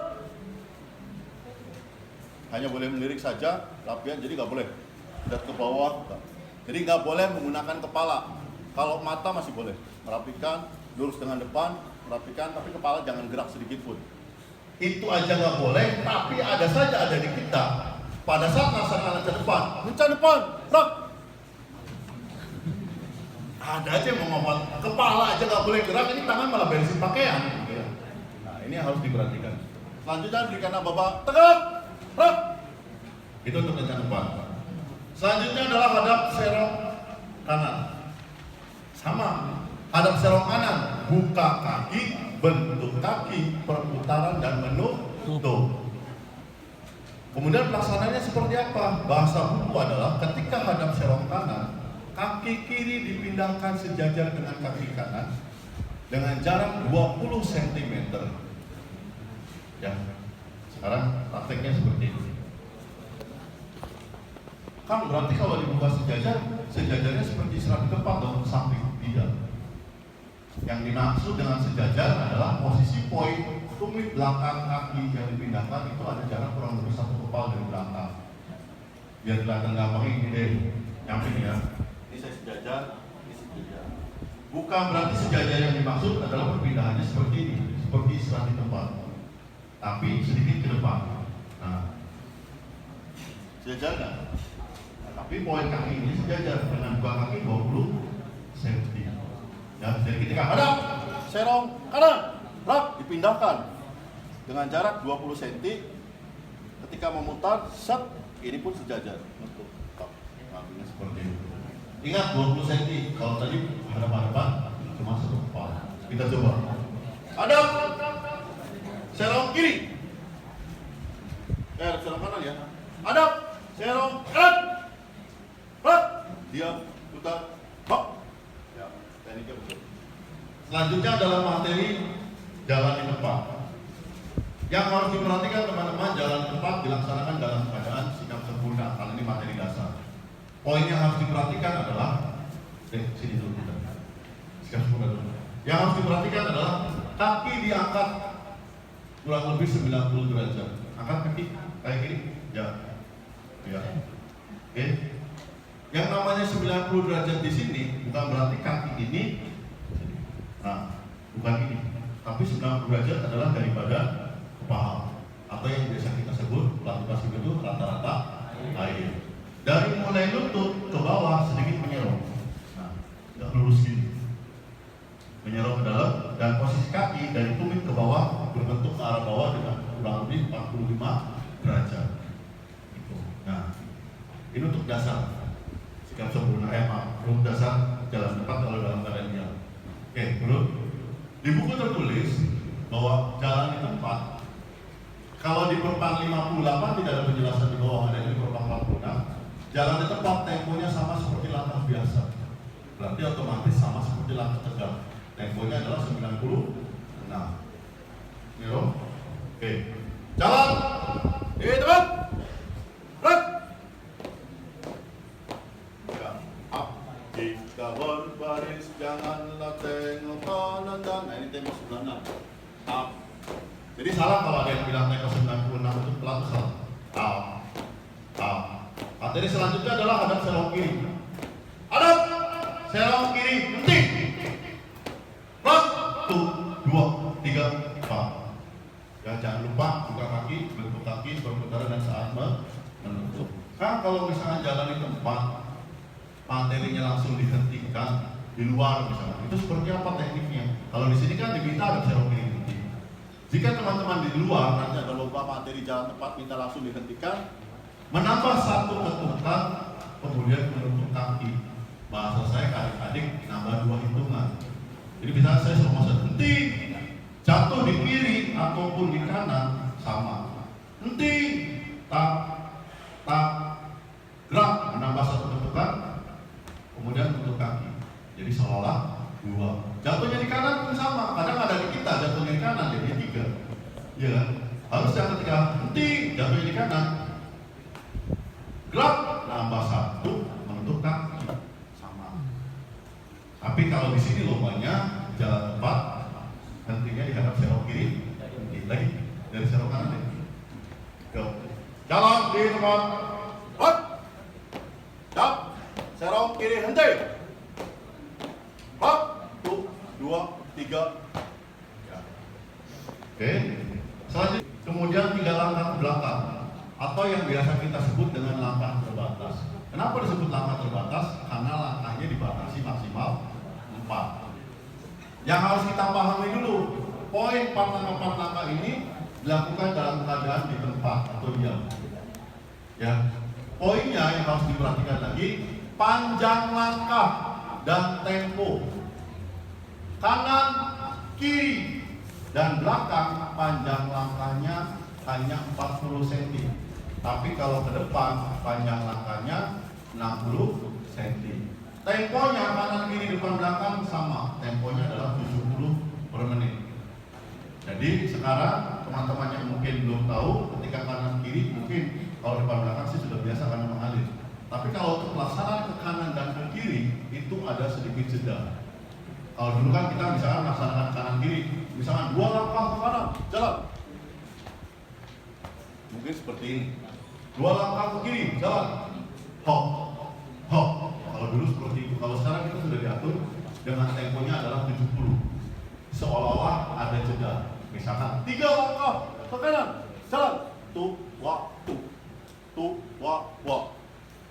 Hanya boleh melirik saja, rapian, jadi nggak boleh lihat ke bawah. Jadi nggak boleh menggunakan kepala. Kalau mata masih boleh merapikan, lurus dengan depan, merapikan, tapi kepala jangan gerak sedikit pun. itu aja nggak boleh, tapi ada saja ada di kita. Pada saat melaksanakan lencang depan, rok. ada aja yang mau ngomong, kepala aja nggak boleh gerak, ini tangan malah beresin pakaian. Nah, ini harus diperhatikan. Selanjutnya berikan ababa tegak, rok. Itu untuk lencang depan. Selanjutnya adalah hadap serong kanan. Sama, hadap serong kanan, buka kaki, bentuk kaki, perputaran dan menutup. Kemudian pelaksanaannya seperti apa? Bahasa buku adalah ketika hadap serong kanan, kaki kiri dipindahkan sejajar dengan kaki kanan dengan jarak 20 cm. Ya, sekarang prakteknya seperti ini. Kan berarti kalau dibuka sejajar, sejajarnya seperti istirahat di tempat dong, samping tidak. Yang dimaksud dengan sejajar adalah posisi poin tumit belakang kaki yang dipindahkan itu ada jarak kurang lebih 1 kepal dari belakang. Biar kelihatan gampang ini deh, nyamping ya. Ini saya sejajar, ini sejajar. Bukan berarti sejajar yang dimaksud adalah perpindahannya seperti ini, seperti istirahat di tempat, tapi sedikit ke depan. Nah, Sejajar nggak? tapi poin kaki ini sejajar dengan buka kaki 20 cm. Ya, jadi ketika hadap Serong kanan, rak, dipindahkan dengan jarak 20 cm. Ketika memutar, set, ini pun sejajar. Untuk nah, ini seperti itu. Ingat 20 cm. Kalau tadi hadap-hadapan cuma 1 kepal. Kita coba. Hadap serong kiri. serong kanan ya. Hadap, serong kanan, rak, diam, putar, hop. Ya, tekniknya betul. Selanjutnya adalah materi jalan di tempat. Yang harus diperhatikan teman-teman, jalan di tempat dilaksanakan dalam keadaan sikap sempurna. Karena ini materi dasar. Poin yang harus diperhatikan adalah, sini dulu kita. Sikap sempurna dulu. Yang harus diperhatikan adalah kaki diangkat kurang lebih 90 derajat. Angkat kaki kayak gini, ya. Oke. Yang namanya 90 derajat di sini bukan berarti kaki ini, nah, bukan ini, tapi 90 derajat adalah daripada kepala atau yang biasa kita sebut pelatih basket itu rata-rata air. Dari mulai lutut ke bawah sedikit menyerong, nah, nggak lurus gini, menyerong ke dalam, dan posisi kaki dari tumit ke bawah berbentuk ke arah bawah dengan kurang lebih 45 derajat. Gitu. Nah, ini untuk dasar sikap sempurna, untuk dasar jalan tepat kalau dalam keadaan diam. Oke, bro. Di buku tertulis bahwa jalan di tempat, kalau di perpan 58 tidak ada penjelasan di bawah, ada di perpan 46. Jalan di tempat temponya sama seperti langkah biasa, berarti otomatis sama seperti langkah tegak. Temponya adalah 96. Ini loh. Oke. Jalan. Teman. Break. Ya, up. Jika berbaris janganlah tengok kanan dan. Nah, ini tempo 96. Up. Jadi salah kalau ada yang bilang tempo 96 itu pelan itu salah. Up. Up. Materi selanjutnya adalah hadap serong kiri. Hadap serong kiri. Henti. 1, 2, 3, 4. Ya, jangan lupa buka kaki, bentuk kaki berputar dan saat menutup. Kan kalau misalnya jalan di tempat, materinya langsung dihentikan di luar misalnya, itu seperti apa tekniknya? Kalau di sini kan diminta ada serong kiri. Jika teman-teman di luar nanti ada lomba materi jalan tepat minta langsung dihentikan, menambah satu ketukan, kemudian menutup kaki. Bahasa saya adik-adik nambah 2 hitungan. Jadi bisa saya suruh maksud henti, jatuh di kiri ataupun di kanan sama. Henti, tak, gerak, menambah satu ketukan, kemudian tutup kaki. Jadi seolah 2. Jatuhnya di kanan pun sama. Kadang ada di kita jatuhnya di kanan jadi 3. Iya kan? Harus yang ketika henti, jatuhnya di kanan, gerak, nambah 1, menutup kaki sama. Tapi kalau di sini lombanya jalan tepat, hentinya dihadap serong kiri, lagi dari serong kanan deh. Jalan di tempat, hot, jap, serong kiri henti, hot, 1, 2, 3. Ya. Oke, selanjutnya kemudian 3 langkah ke belakang atau yang biasa kita sebut dengan langkah terbatas. Kenapa disebut langkah terbatas? Karena langkahnya dibatasi maksimal 4. Yang harus kita pahami dulu, poin 4 langkah ini dilakukan dalam keadaan di tempat atau diam. Ya, poinnya yang harus diperhatikan lagi, panjang langkah dan tempo. Kanan, kiri, dan belakang panjang langkahnya hanya 40 cm. Tapi kalau ke depan panjang langkahnya 60 cm. Temponya kanan kiri depan belakang sama. Temponya adalah 70 per menit. Jadi sekarang teman-teman yang mungkin belum tahu, ketika kanan kiri mungkin kalau depan belakang sih sudah biasa karena mengalir. Tapi kalau untuk pelaksanaan ke kanan dan ke kiri itu ada sedikit jeda. Kalau dulu kan kita misalkan melaksanakan kanan kiri, misalkan 2 langkah ke kanan, jalan. Mungkin seperti ini. 2 langkah ke kiri, jalan. Hop, hop. Kalau dulu seperti itu. Kalau sekarang kita sudah diatur dengan temponya adalah 70. Seolah-olah ada jeda. Misalkan 3 langkah ke kanan, jalan. Tu, wa, tu, wa,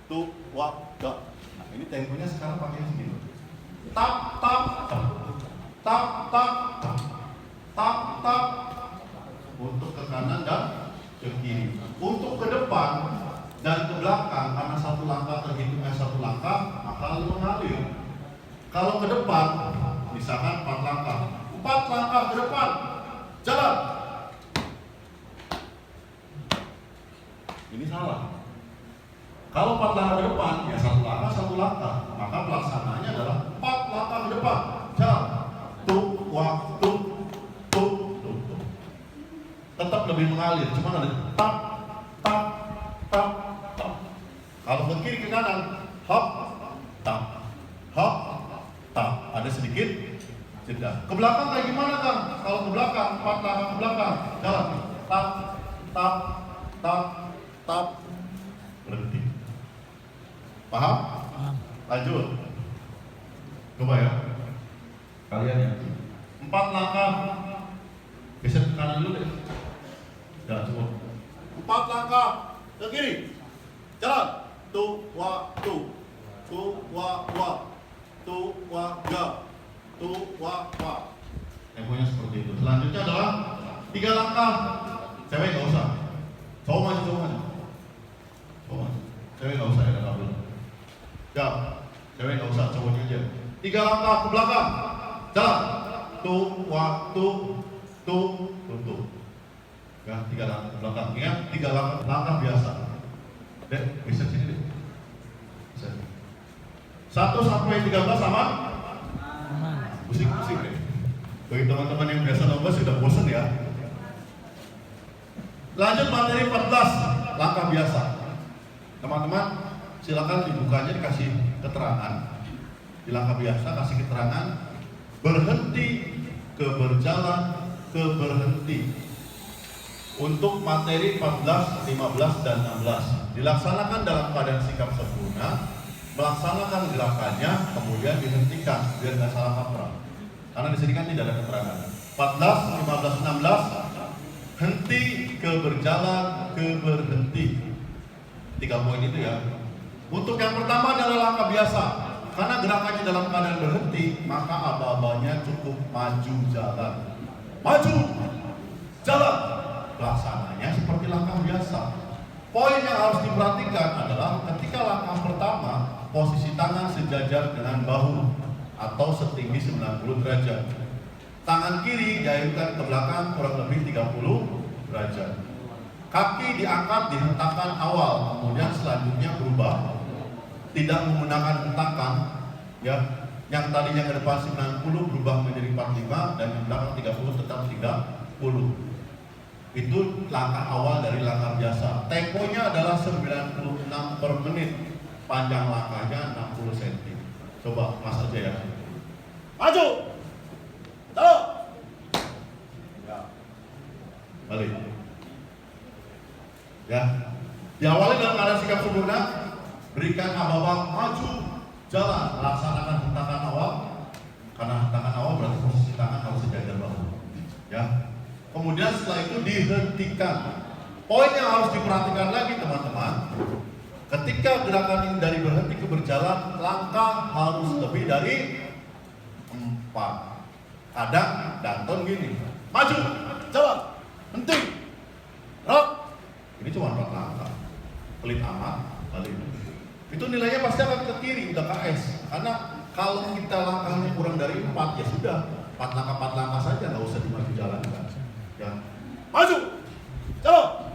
tu, wa, da. Nah, ini temponya sekarang pakai segini. Tap, tap, tap, tap, tap, tap, tap, tap. Untuk ke kanan dan ke kiri. Untuk ke depan dan ke belakang, karena 1 langkah terhitungnya 1 langkah, maka lalu mengalir. Kalau ke depan, misalkan 4 langkah, 4 langkah ke depan, jalan. Ini salah. Kalau 4 langkah ke depan, ya 1 langkah, 1 langkah. Maka pelaksanaannya adalah 4 langkah ke depan, jalan. Tuk, wak, tuk, tuk, tuk, tuk. Tetap lebih mengalir, cuma ada tap, tap, tap, tap. Kalau ke kiri ke kanan, hop, tap, hop, tap. Ada sedikit jeda. belakang kayak gimana Kang? Kalau ke belakang, 4 langkah ke belakang, jalan. Tap, tap, tap, tap, berhenti. Paham? Lanjut. Coba ya. Kalian ya. 4 langkah. Geser ke kanan dulu deh. Jalan cukup. 4 langkah ke kiri. Jalan. Tu, wa, tu. Tu, wa, wa. Tu, wa, ga. Tu, wa, wa. Temponya seperti itu. Selanjutnya adalah 3 langkah. Cewek nggak usah. Cowok maju, cowok maju. Cowok maju. Cewek nggak usah ya, nggak perlu. Ya, cewek nggak usah, cowoknya aja. 3 langkah ke belakang. Jalan. Tu, wa, tu, tu. Ya, 3 langkah ke belakang. Ingat, 3 langkah biasa. Dek, bisa sini deh. Bisa. 1 sampai 13 sama? Pusing-pusing deh. Bagi teman-teman yang biasa lomba sudah bosan ya. Lanjut materi 14, langkah biasa. Teman-teman, silakan dibukanya dikasih keterangan. Di langkah biasa kasih keterangan berhenti ke berjalan ke berhenti. Untuk materi 14, 15 dan 16 dilaksanakan dalam keadaan sikap sempurna, melaksanakan gerakannya kemudian dihentikan biar nggak salah kaprah. Karena di sini kan tidak ada keterangan. 14, 15, 16 henti ke berjalan ke berhenti. 3 poin itu ya. Untuk yang pertama adalah langkah biasa. Karena gerakannya dalam keadaan berhenti, maka aba-abanya cukup maju jalan. Maju jalan. Pelaksananya seperti langkah biasa. Poin yang harus diperhatikan adalah ketika langkah pertama, posisi tangan sejajar dengan bahu atau setinggi 90 derajat. Tangan kiri diayunkan ke belakang kurang lebih 30 derajat. Kaki diangkat dihentakkan awal, kemudian selanjutnya berubah. Tidak menggunakan hentakan, ya. Yang tadinya ke depan 90 berubah menjadi 45 dan yang belakang 30 tetap 30. Itu langkah awal dari langkah biasa. Temponya adalah 96 per menit. Panjang langkahnya 60 cm. Coba mas aja ya. Maju. Jalan. Ya. Balik. Ya. Diawali dalam keadaan sikap sempurna. Berikan aba-aba maju. Jalan. Laksanakan hentakan awal. Karena hentakan awal berarti posisi tangan harus sejajar bahu. Ya. Kemudian setelah itu dihentikan. Poin yang harus diperhatikan lagi teman-teman, ketika gerakan ini dari berhenti ke berjalan, langkah harus lebih dari 4. Kadang Danton gini, maju, jalan, henti, rock. Ini cuma 4 langkah. Pelit amat, balik. Itu nilainya pasti akan ke kiri, udah KS. Karena kalau kita langkahnya kurang dari 4, ya sudah 4 langkah saja, nggak usah dimaju jalankan. Ya. Maju, jalan,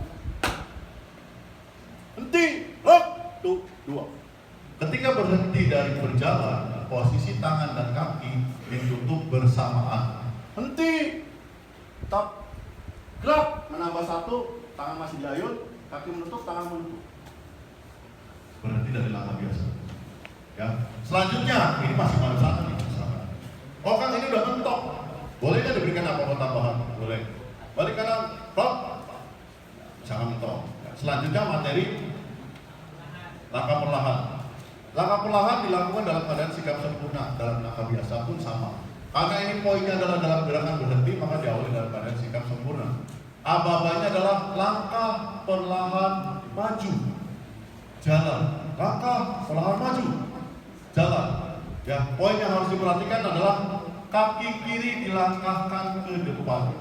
henti, rock, 2. Ketika berhenti dari berjalan, posisi tangan dan kaki ditutup bersamaan. Henti, stop, gerak, menambah 1, tangan masih diayun, kaki menutup, tangan menutup. Berhenti dari langkah biasa. Ya. Selanjutnya, ini masih baru 1 nih. Oh kan ini udah mentok, boleh kan diberikan apa-apa tambahan? Boleh. Balik kanan, stop, jangan mentok. Selanjutnya materi langkah perlahan. Langkah perlahan dilakukan dalam keadaan sikap sempurna. Dalam langkah biasa pun sama. Karena ini poinnya adalah dalam gerakan berhenti, maka diawali dalam keadaan sikap sempurna. Aba-abanya adalah langkah perlahan maju, jalan. Langkah perlahan maju, jalan. Ya, poin yang harus diperhatikan adalah kaki kiri dilangkahkan ke depan.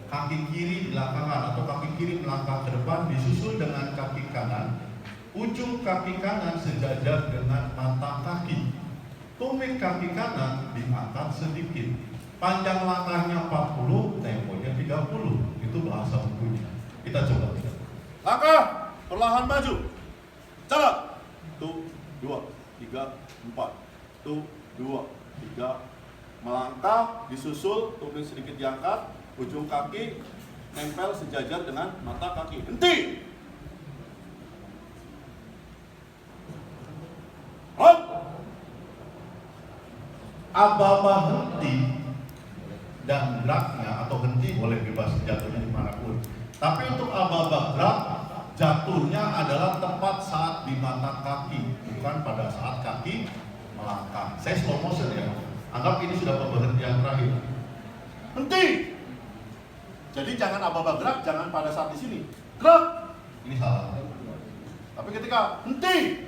Kaki kiri dilangkahkan atau kaki kiri melangkah ke depan disusul dengan kaki kanan. Ujung kaki kanan sejajar dengan mata kaki. Tumit kaki kanan diangkat sedikit. Panjang langkahnya 40, temponya 30. Itu bahasa bukunya. Kita coba. Langkah perlahan maju. Jalan. 1, 2, 3, 4. 1, 2, 3. Melangkah disusul, tumit sedikit diangkat, ujung kaki nempel sejajar dengan mata kaki. Henti. Aba-aba henti dan geraknya atau henti boleh bebas jatuhnya dimanapun. Tapi untuk aba-aba gerak, jatuhnya adalah tepat saat di mata kaki, bukan pada saat kaki melangkah. Saya slow motion ya. Anggap ini sudah pemberhentian terakhir. Henti. Jadi jangan aba-aba gerak, jangan pada saat di sini. Gerak. Ini salah. Tapi ketika henti,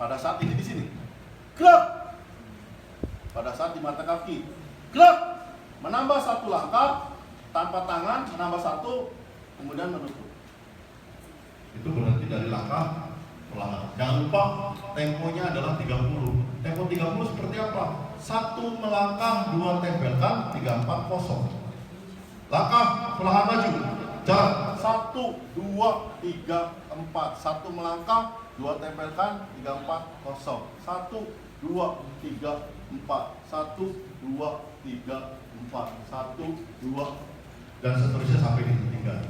pada saat ini di sini. Gerak. Pada saat di mata kaki. Gerak. Menambah satu langkah tanpa tangan, menambah satu, kemudian menutup. Itu berarti dari langkah perlahan. Jangan lupa temponya adalah 30. Tempo 30 seperti apa? 1 melangkah, 2 tempelkan, 3, 4 kosong. Langkah perlahan maju. Jalan 1, 2, 3, 4. 1 melangkah, 2 tempelkan, 3, 4 kosong. 1, 2, 3, 4. 1, 2, 3, 4. 1, 2 dan seterusnya sampai dihentikan.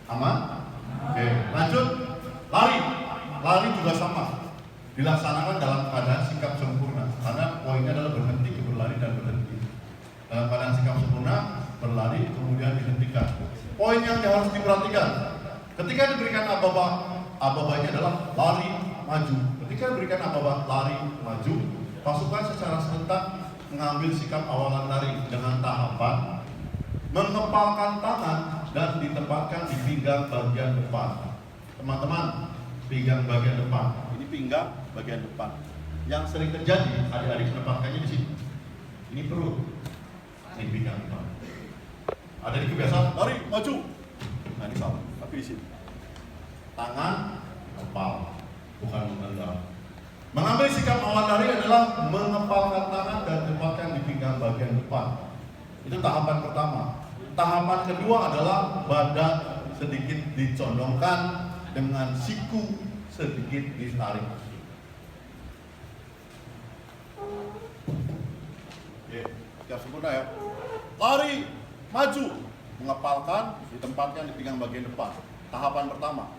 Aman? Oke, lanjut. Lari juga sama. Dilaksanakan dalam keadaan sikap sempurna. Karena poinnya adalah berhenti, berlari dan berhenti. Dalam keadaan sikap sempurna, berlari kemudian dihentikan. Poin yang harus diperhatikan. Ketika diberikan aba-abanya adalah lari maju. Ketika diberikan aba-aba lari maju, pasukan secara serentak mengambil sikap awalan lari dengan tahapan mengepalkan tangan dan ditempatkan di pinggang bagian depan. Teman-teman, pinggang bagian depan. Ini pinggang bagian depan. Yang sering terjadi, adik-adik menempatkannya di sini. Ini perut. Ini pinggang depan. Ada di kebiasaan lari maju. Nah ini salah. Tapi di sini. Tangan kepal, bukan mengendal. Mengambil sikap awal lari adalah mengepalkan tangan dan tempatkan di pinggang bagian depan. Itu tahapan pertama. Tahapan kedua adalah badan sedikit dicondongkan dengan siku sedikit ditarik. Oke, siap sempurna ya. Lari, maju, mengepalkan, ditempatkan di pinggang bagian depan. Tahapan pertama.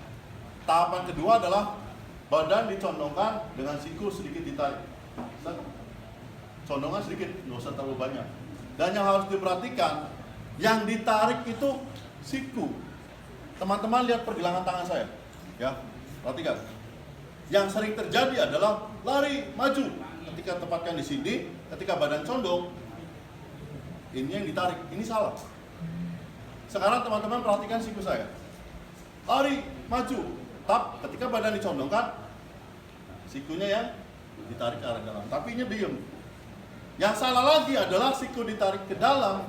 Tahapan kedua adalah badan dicondongkan dengan siku sedikit ditarik. Condongan sedikit, nggak usah terlalu banyak. Dan yang harus diperhatikan, yang ditarik itu siku. Teman-teman lihat pergelangan tangan saya, ya, perhatikan. Yang sering terjadi adalah lari maju. Ketika tempatkan di sini, ketika badan condong, ini yang ditarik. Ini salah. Sekarang teman-teman perhatikan siku saya. Lari maju. Tap, ketika badan dicondongkan, sikunya yang ditarik ke arah dalam. Tapi ini diem. Yang salah lagi adalah siku ditarik ke dalam,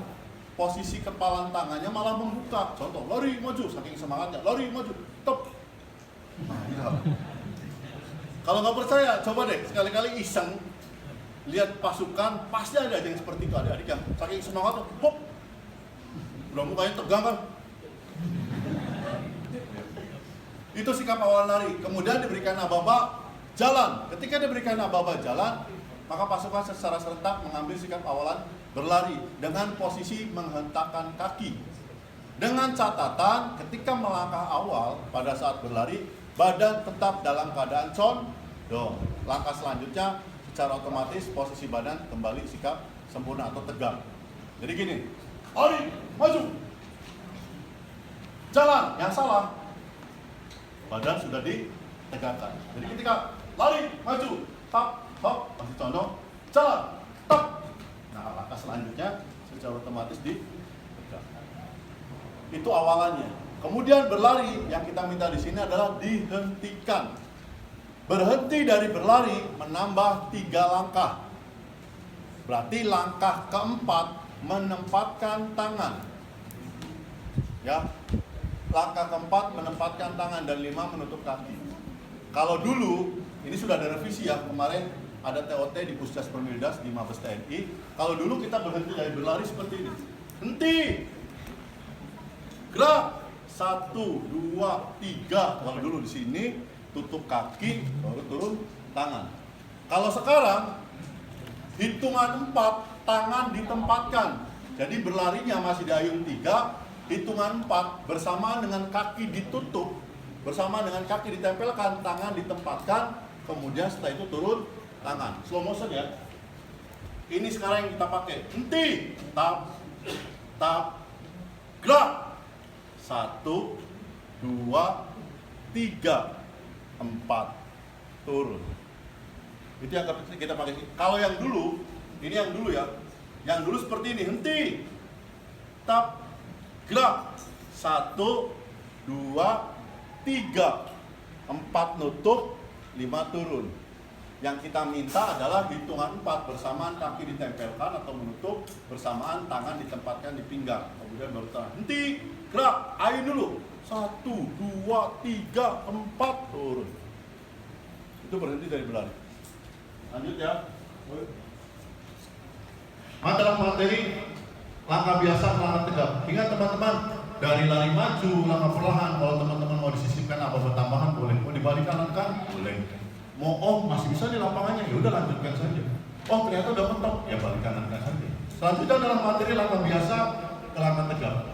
posisi kepalan tangannya malah membuka. Contoh, lari maju, saking semangatnya, lari maju, tep. Nah, ini salah. Kalau nggak percaya, coba deh sekali-kali iseng lihat pasukan, pasti ada aja yang seperti itu, adik-adik yang saking semangatnya, hop, udah mukanya tegang kan. Itu sikap awal lari. Kemudian diberikan aba-aba jalan. Ketika diberikan aba-aba jalan, maka pasukan secara serentak mengambil sikap awalan berlari dengan posisi menghentakkan kaki. Dengan catatan, ketika melangkah awal pada saat berlari, badan tetap dalam keadaan condong. Langkah selanjutnya, secara otomatis posisi badan kembali sikap sempurna atau tegak. Jadi gini, lari, maju, jalan. Yang salah, badan sudah ditegakkan. Jadi ketika lari, maju, tap, hop, masih condong, jalan, tap. Nah, langkah selanjutnya secara otomatis ditegakkan. Itu awalannya. Kemudian berlari, yang kita minta di sini adalah dihentikan. Berhenti dari berlari menambah 3 langkah. Berarti langkah keempat menempatkan tangan. Ya. Langkah keempat menempatkan tangan dan 5 menutup kaki. Kalau dulu, ini sudah ada revisi ya, kemarin ada TOT di Puskes Permildas di Mabes TNI. Kalau dulu kita berhenti dari berlari seperti ini. Henti. Gerak. 1, 2, 3. Kalau dulu di sini tutup kaki, baru turun tangan. Kalau sekarang hitungan 4, tangan ditempatkan. Jadi berlarinya masih di ayun 3. Hitungan 4 bersamaan dengan kaki ditutup, bersama dengan kaki ditempelkan, tangan ditempatkan, kemudian setelah itu turun tangan. Slow motion ya. Ini sekarang yang kita pakai. Henti. Tap, tap, gerak. 1, 2, 3, 4, turun. Itu yang kita pakai. Kalau yang dulu, ini yang dulu ya. Yang dulu seperti ini, henti. Tap, gerak. 1, 2, 3, 4 nutup, 5 turun. Yang kita minta adalah hitungan 4 bersamaan kaki ditempelkan atau menutup, bersamaan tangan ditempatkan di pinggang. Kemudian baru tahan. Henti, gerak, ayo dulu. 1, 2, 3, 4, turun. Itu berhenti dari berlari. Lanjut ya. Dalam materi langkah biasa ke langkah tegap. Ingat teman-teman, dari lari maju, langkah perlahan. Kalau teman-teman mau disisipkan apa tambahan boleh. Mau dibalikan langkah boleh. Mau masih bisa di lapangannya, ya udah lanjutkan saja. Oh ternyata udah mentok, ya balikan langkah saja. Selanjutnya dalam materi langkah biasa ke langkah tegap.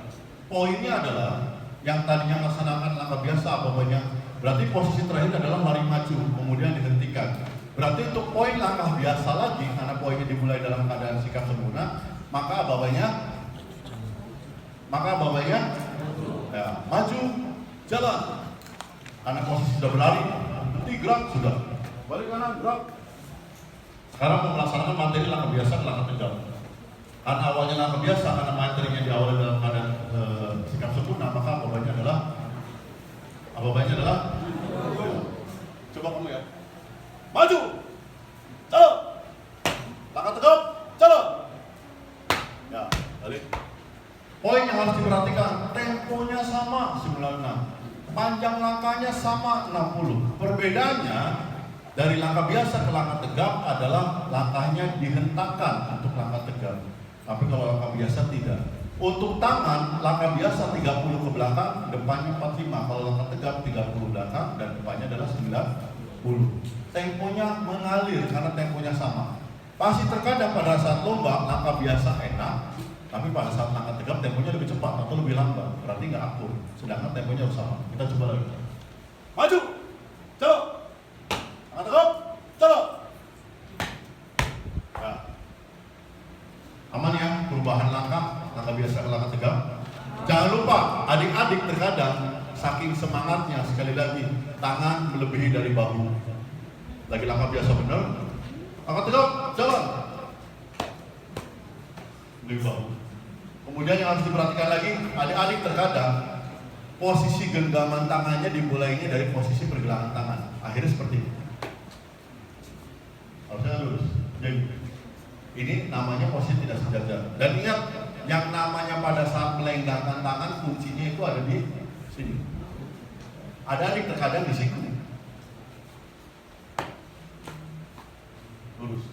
Poinnya adalah yang tadinya melaksanakan langkah biasa apa banyak. Berarti posisi terakhir adalah lari maju, kemudian dihentikan. Berarti untuk poin langkah biasa lagi, karena poinnya dimulai dalam keadaan sikap sempurna, maka bawahnya ya, maju, jalan. Karena posisi sudah berlari, nanti gerak sudah. Balik kanan, gerak. Sekarang mau melaksanakan materi langkah biasa ke langkah tegap. Karena awalnya langkah biasa, karena materinya diawali dalam keadaan sikap sempurna, maka bawahnya adalah Coba kamu ya. Maju, jalan. Langkah tegap, jalan. Ya, balik. Poin yang harus diperhatikan, temponya sama 96, panjang langkahnya sama 60. Perbedaannya dari langkah biasa ke langkah tegap adalah langkahnya dihentakkan untuk langkah tegap. Tapi kalau langkah biasa tidak. Untuk tangan, langkah biasa 30 ke belakang, depannya 45. Kalau langkah tegap 30 belakang dan depannya adalah 90. Temponya mengalir karena temponya sama. Pasti terkadang pada saat lomba langkah biasa enak, tapi pada saat langkah tegap temponya lebih cepat atau lebih lambat, berarti nggak akur. Sedangkan temponya harus sama. Kita coba lagi. Maju, jalan. Langkah tegap, jalan. Ya. Aman ya perubahan langkah biasa ke langkah tegap. Jangan lupa adik-adik terkadang saking semangatnya, sekali lagi tangan melebihi dari bahu. Lagi langkah biasa benar, langkah tegap, jalan. Lebih bahu. Kemudian yang harus diperhatikan lagi, adik-adik terkadang posisi genggaman tangannya dimulainya dari posisi pergelangan tangan. Akhirnya seperti ini. Harusnya lurus. Jadi ini namanya posisi tidak sejajar. Dan ingat, yang namanya pada saat melenggangkan tangan kuncinya itu ada di sini. Ada adik terkadang di sini. Lurus.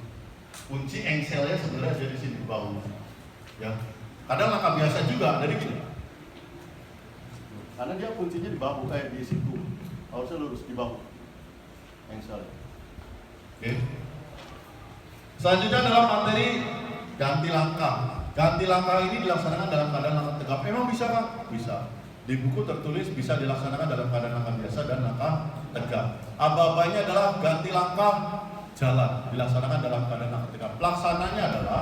Kunci engselnya sebenarnya ada di sini bahu. Ya. Kadang langkah biasa juga dari gini. Karena dia kuncinya di bahu, di situ. Harusnya lurus di bahu. Engsel. Oke. Selanjutnya dalam materi ganti langkah. Ganti langkah ini dilaksanakan dalam keadaan langkah tegap. Emang bisa kan? Bisa. Di buku tertulis bisa dilaksanakan dalam keadaan langkah biasa dan langkah tegap. Aba-abanya adalah ganti langkah jalan, dilaksanakan dalam keadaan langkah tegap. Pelaksananya adalah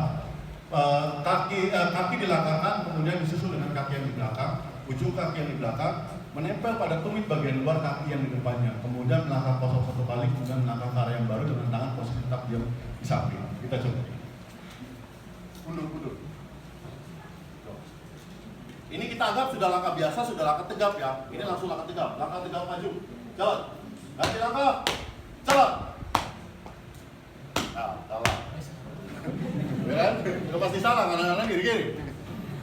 kaki dilangkahkan, kemudian disusul dengan kaki yang di belakang, ujung kaki yang di belakang menempel pada tumit bagian luar kaki yang di depannya. Kemudian melangkah kosong 1 kali, kemudian melangkah ke arah yang baru dengan tangan posisi tetap diam di samping. Kita coba. Mundur. Ini kita anggap sudah langkah biasa, sudah langkah tegap ya. Ini langsung langkah tegap. Langkah tegap maju. Jalan. Ganti langkah. Jalan. Nah, salah. Ya kan? Udah pasti salah, kadang-kadang kiri-kiri.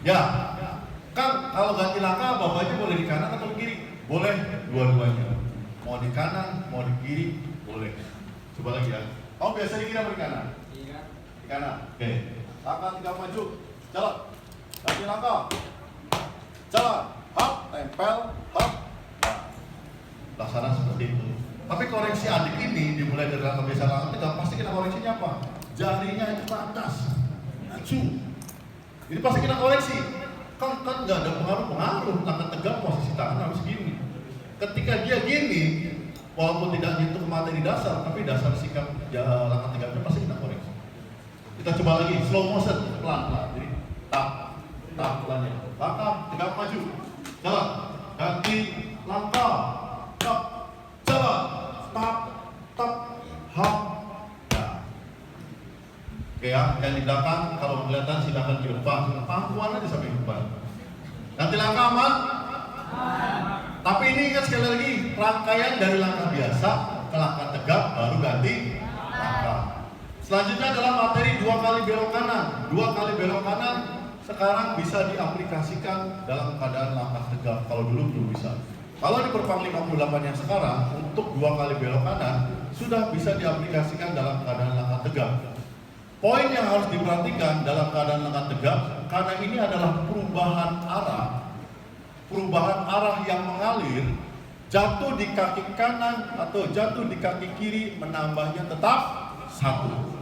Ya, kan kalau ganti langkah bapaknya boleh di kanan atau di kiri? Boleh dua-duanya. Mau di kanan, mau di kiri, boleh. Coba lagi ya. Oh, biasa di kiri apa di kanan? Iya. Di kanan. Oke. Langkah tegap maju. Jalan. Ganti langkah. Jalan. Hap, tempel, hap. Nah, Laksana seperti itu. Tapi koreksi adik ini dimulai dari langkah biasa langkah tegap, pasti kita koreksinya apa? Jarinya itu ke atas. Maju. Ini pasti kita koreksi. Kan nggak ada pengaruh langkah tegap posisi tangan harus gini. Ketika dia gini, walaupun tidak nyentuh materi dasar, tapi dasar sikap langkah tegapnya pasti kita koreksi. Kita Kita coba lagi, slow motion, pelan-pelan. Jadi, tak, pelan ya. Langkah, tegak maju. Jalan, ganti, langkah, tak, jalan, tak, hap. Ya. Oke ya, yang di belakang, kalau kelihatan silakan di depan. Pangkuan aja sampai depan. Ganti langkah aman? Tapi ini ingat sekali lagi, rangkaian dari langkah biasa ke langkah tegak, baru ganti langkah. Selanjutnya adalah materi 2 kali belok kanan. 2 kali belok kanan sekarang bisa diaplikasikan dalam keadaan langkah tegak. Kalau dulu belum bisa. Kalau di Perpang 58 yang sekarang, untuk 2 kali belok kanan sudah bisa diaplikasikan dalam keadaan langkah tegak. Poin yang harus diperhatikan dalam keadaan langkah tegak, karena ini adalah perubahan arah yang mengalir, jatuh di kaki kanan atau jatuh di kaki kiri menambahnya tetap 1.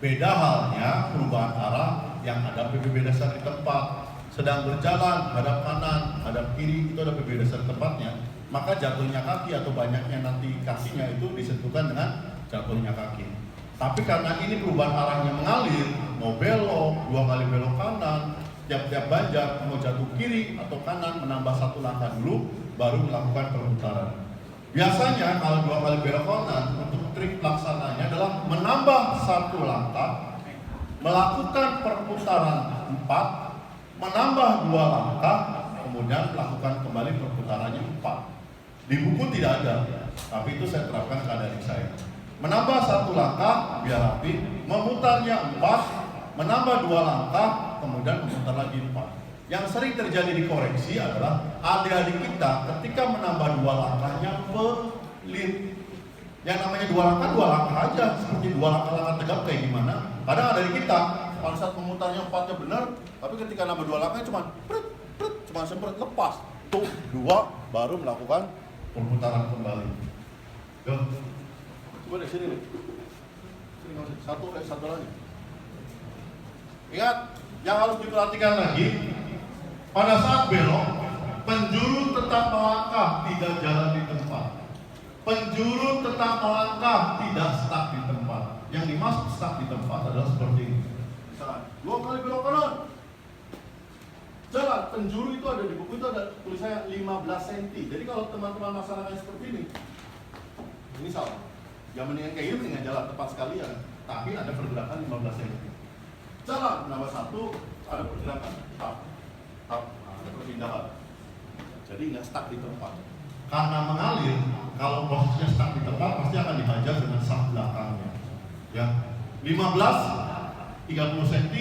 Beda halnya perubahan arah yang ada PBB dasar di tempat. Sedang berjalan, hadap kanan, hadap kiri, itu ada PBB dasar tempatnya. Maka jatuhnya kaki atau banyaknya nanti kakinya itu disentuhkan dengan jatuhnya kaki. Tapi karena ini perubahan arahnya mengalir, mau belok, 2 kali belok kanan, tiap-tiap banjak mau jatuh kiri atau kanan, menambah 1 langkah dulu, baru melakukan perputaran. Biasanya kalau 2 kali belok kanan, untuk trik pelaksananya adalah menambah 1 langkah, melakukan perputaran 4, menambah 2 langkah, kemudian melakukan kembali perputarannya 4. Di buku tidak ada, tapi itu saya terapkan ke adik saya. Menambah 1 langkah biar rapi, memutarnya 4, menambah 2 langkah, kemudian memutar lagi 4. Yang sering terjadi di koreksi adalah adik-adik kita ketika menambah 2 langkahnya pelit. Yang namanya 2 langkah aja, seperti 2 langkah tegak kayak gimana. Kadang ada di kita, pada saat memutarnya 4-nya benar, tapi ketika nambah 2 langkah cuma semprot lepas. Tuh 2 baru melakukan perputaran kembali. Yo. Coba deh sini nih. Sini satu lagi. Ingat, yang harus diperhatikan lagi, pada saat belok, penjuru tetap melangkah, tidak jalan di tempat. Penjuru tetap melangkah, tidak stuck di tempat. Yang dimaksud stuck di tempat adalah seperti ini. Misalkan, 2 kali belok kanan. Jalan, penjuru itu ada di buku itu ada tulisannya 15 cm. Jadi kalau teman-teman masalahnya seperti ini salah. Yang mendingan kayak ini mendingan jalan tepat sekalian. Tapi ada pergerakan 15 cm. Jalan, nambah 1, ada pergerakan. Ada perpindahan. Jadi nggak stuck di tempat. Karena mengalir, kalau posisinya stuck di tempat pasti akan dihajar dengan sak belakangnya. Ya, 15, 30 cm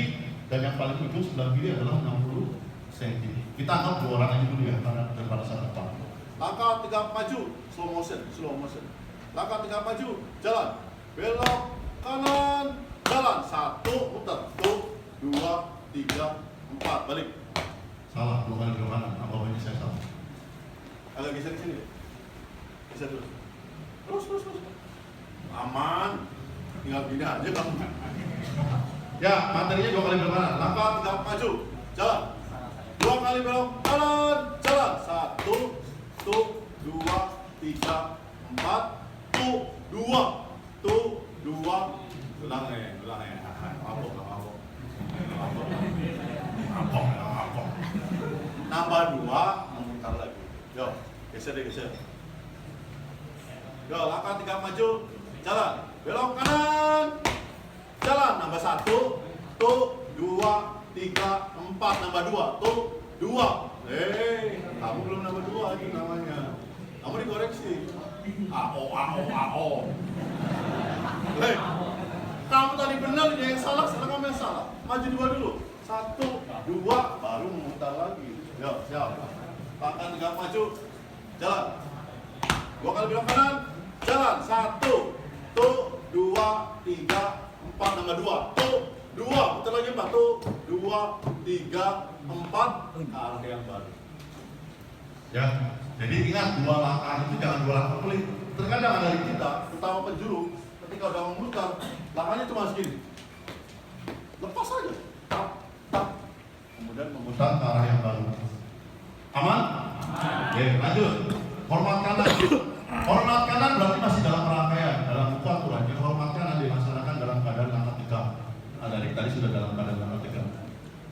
dan yang paling ujung sebelah kiri adalah 60 cm. Kita anggap 2 orang aja dulu ya, karena daripada saat depan. Langkah 3 maju, slow motion. Langkah 3 maju, jalan, belok kanan, jalan 1, muter, 2, 3, 4, balik. Salah, 2 kali belok kanan, apa saya salah? Agak geser ke sini deh. Geser dulu. Terus. Aman. Tinggal gini aja kamu. Ya, materinya 2 kali belok kanan. Langkah 3 maju. Jalan. 2 kali belok kanan. Jalan. 1, 2, 3, 4, 2. Ulang ya. Mabok. Nambah 2, memutar lagi. Yo, geser. Yo, langkah 3 maju, jalan, belok kanan, jalan, nambah 1, 2, 3, 4, nambah 2, 2. Kamu belum nambah 2 lagi namanya. Kamu dikoreksi. AO. Kamu tadi benar, dia yang salah, sekarang kamu yang salah. Maju 2 dulu. 1, 2, baru memutar lagi. Yo, siap. Langkah 3 maju, jalan. 2 kali belok kanan, jalan. 1, 2, 3, 4, nambah 2, 2, putar lagi 4, 2, 3, 4, arah yang baru. Ya, jadi ingat 2 langkah itu jangan 2 langkah pelit. Terkadang ada di kita, terutama penjuru, ketika udah memutar, langkahnya cuma segini. Lepas aja, tap, kemudian memutar ke arah yang baru. Aman? Oke, lanjut. Hormat kanan berarti masih dalam rangkaian, dalam buku aturannya. Hormat kanan dilaksanakan dalam keadaan langkah tegak.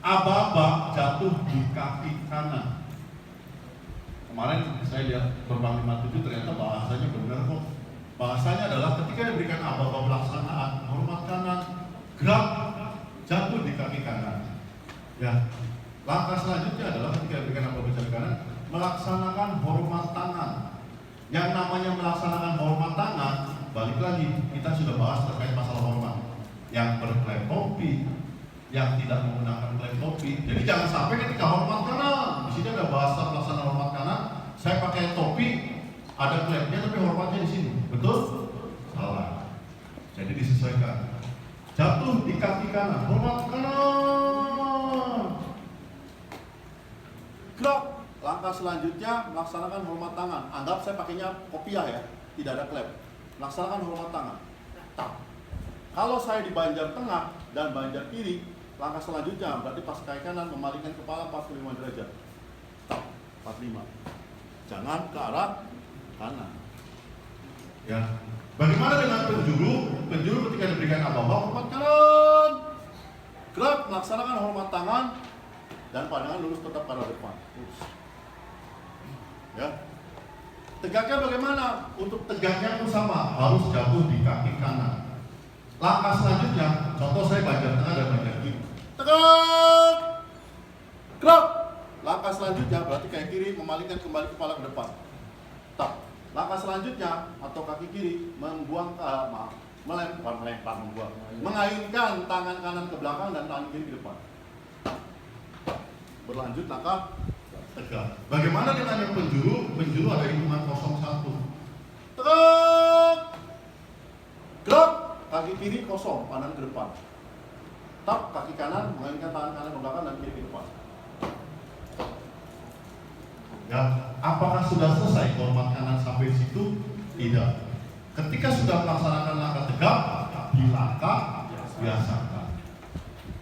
aba-aba jatuh di kaki kanan. Kemarin saya lihat Berbang 57 ternyata bahasanya benar kok. Bahasanya adalah ketika diberikan aba-aba pelaksanaan, hormat kanan, gerak, jatuh di kaki kanan. Ya, langkah selanjutnya adalah ketika diberikan aba-aba jatuh kanan, melaksanakan hormat tangan. Yang namanya melaksanakan hormat tangan, balik lagi, kita sudah bahas terkait masalah hormat. Yang berklaim topi, yang tidak menggunakan klaim topi. Jadi jangan sampai ketika hormat kanan, di sini ada bahasa pelaksanaan hormat kanan, saya pakai topi, ada klaimnya tapi hormatnya di sini. Betul? Salah. Jadi disesuaikan. Jatuh di kaki kanan, hormat kanan. Gerak. Langkah selanjutnya melaksanakan hormat tangan. Anggap saya pakainya kopiah ya, tidak ada klep. Melaksanakan hormat tangan. Tap. Kalau saya di banjar tengah dan banjar kiri, langkah selanjutnya berarti pas kaki kanan memalingkan kepala 45 derajat. Tap. 45. Jangan ke arah kanan. Ya. Bagaimana dengan penjuru? Penjuru ketika diberikan aba-aba hormat kanan. Gerak, melaksanakan hormat tangan dan pandangan lurus tetap ke arah depan. Lurus. Ya. Tegaknya bagaimana? Untuk tegaknya pun sama, harus jatuh di kaki kanan. Langkah selanjutnya, contoh saya banjar tengah dan banjar kiri. Tegak. Gerak. Langkah selanjutnya berarti kaki kiri memalingkan kembali kepala ke depan. Tap. Langkah selanjutnya atau kaki kiri membuang mengaitkan tangan kanan ke belakang dan tangan kiri ke depan. Berlanjut langkah Tegak. Bagaimana dengan yang penjuru? Penjuru ada hitungan 01. tegak. Gerak. Kaki kiri kosong, pandang ke depan. Tap, kaki kanan mengaitkan tangan kanan ke belakang dan kiri ke depan. Ya, apakah sudah selesai hormat kanan sampai situ? Tidak. Ketika sudah melaksanakan langkah tegak, di langkah biasakan.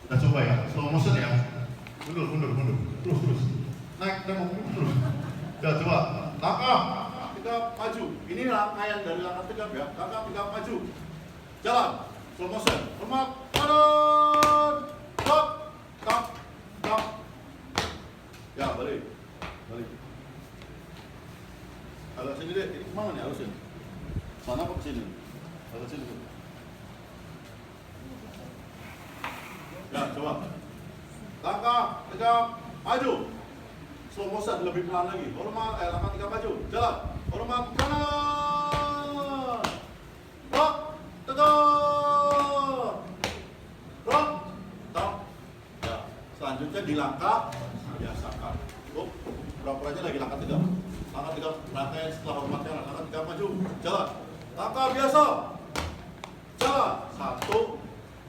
Kita coba ya, slow motion ya. Mundur. Terus. Naik, terus. Ya, coba. Langkah Tegak, maju. Ini rangkaian dari langkah tegak ya. Langkah tegak, maju. Jalan. Slow motion. Hormat kanan. Tap. Ya, balik. Agak sini deh. Ini kemana nih harusnya? Sana apa ke sini? Agak sini. Ya, coba. Langkah tegak, maju. Slow motion lebih pelan lagi. Langkah tegak, maju. Jalan. Hormat kanan. Gerak. Tegak. Gerak. Tap. Ya. Selanjutnya di langkah biasakan. Pura-puranya lagi langkah tegak. Langkah tegak, rangkaian setelah hormat kanan. Langkah tegak, maju. Jalan. Langkah biasa. Jalan. 1.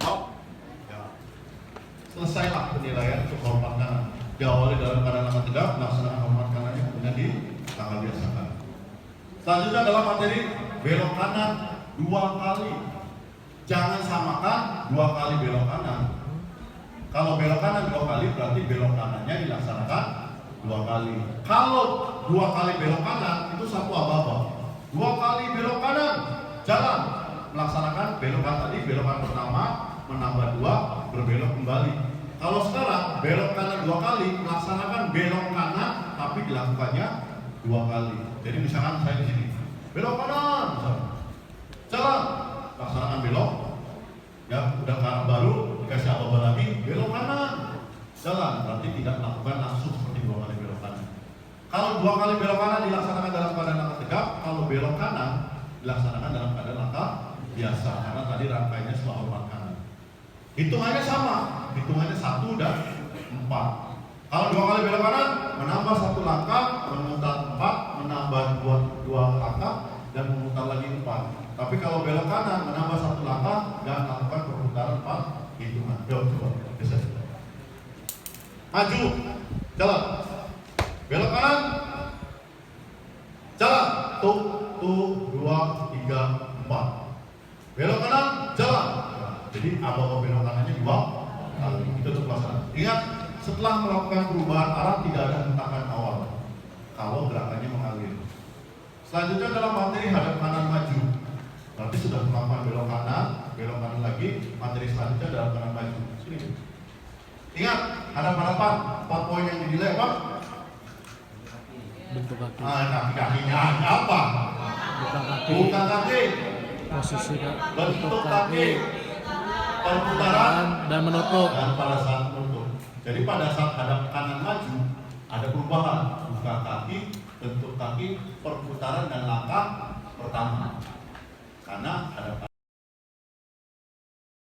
Tap. Ya. selesailah penilaian untuk hormat kanan. Diawali dalam keadaan langkah tegak, melaksanakan hormat kanannya kemudian di langkah biasakan. Selanjutnya adalah materi belok kanan 2 kali. Jangan samakan 2 kali belok kanan. Kalau belok kanan 2 kali berarti belok kanannya dilaksanakan 2 kali. Kalau 2 kali belok kanan itu satu aba-aba. 2 kali belok kanan, jalan melaksanakan belokan tadi, belokan pertama menambah 2, berbelok kembali. Kalau sekarang belok kanan 2 kali, melaksanakan belok kanan tapi dilakukannya 2 kali. Jadi misalkan saya di sini, belok kanan, misalkan. Jalan, laksanakan belok, ya udah ke arah baru, dikasih aba-aba lagi, belok kanan, jalan, berarti tidak melakukan langsung seperti 2 kali belok kanan. Kalau 2 kali belok kanan dilaksanakan dalam keadaan langkah tegak, kalau belok kanan dilaksanakan dalam keadaan langkah biasa, karena tadi rangkaiannya setelah hormat kanan. Hitungannya sama, hitungannya 1 dan 4. Kalau 2 kali belok kanan, menambah 1 langkah, memutar 4, menambah 2 langkah, dan memutar lagi 4. Tapi kalau belok kanan, menambah 1 langkah, dan melakukan perputaran 4 hitungan. Yuk, coba, bisa. Maju, jalan. Belok kanan, jalan. Tuh, 2, 3, 4. Belok kanan, jalan. Jadi aba-aba belok kanannya 2 kali. Itu untuk pelaksanaan. Ingat, setelah melakukan perubahan arah tidak ada hentakan awal kalau gerakannya mengalir. Selanjutnya adalah materi hadap kanan maju. Berarti sudah melakukan belok kanan lagi. Materi selanjutnya adalah kanan maju. Sini. Ingat, hadapan-hadapan. 4 poin yang dinilai apa? Bentuk kaki. Kaki-kakinya apa? Buka kaki. Buka kaki, Posisi bentuk kaki, perputaran, dan menutup. dan pada saat menutup. Jadi pada saat hadap kanan maju ada perubahan. Buka kaki, bentuk kaki, perputaran dan langkah pertama. Karena hadap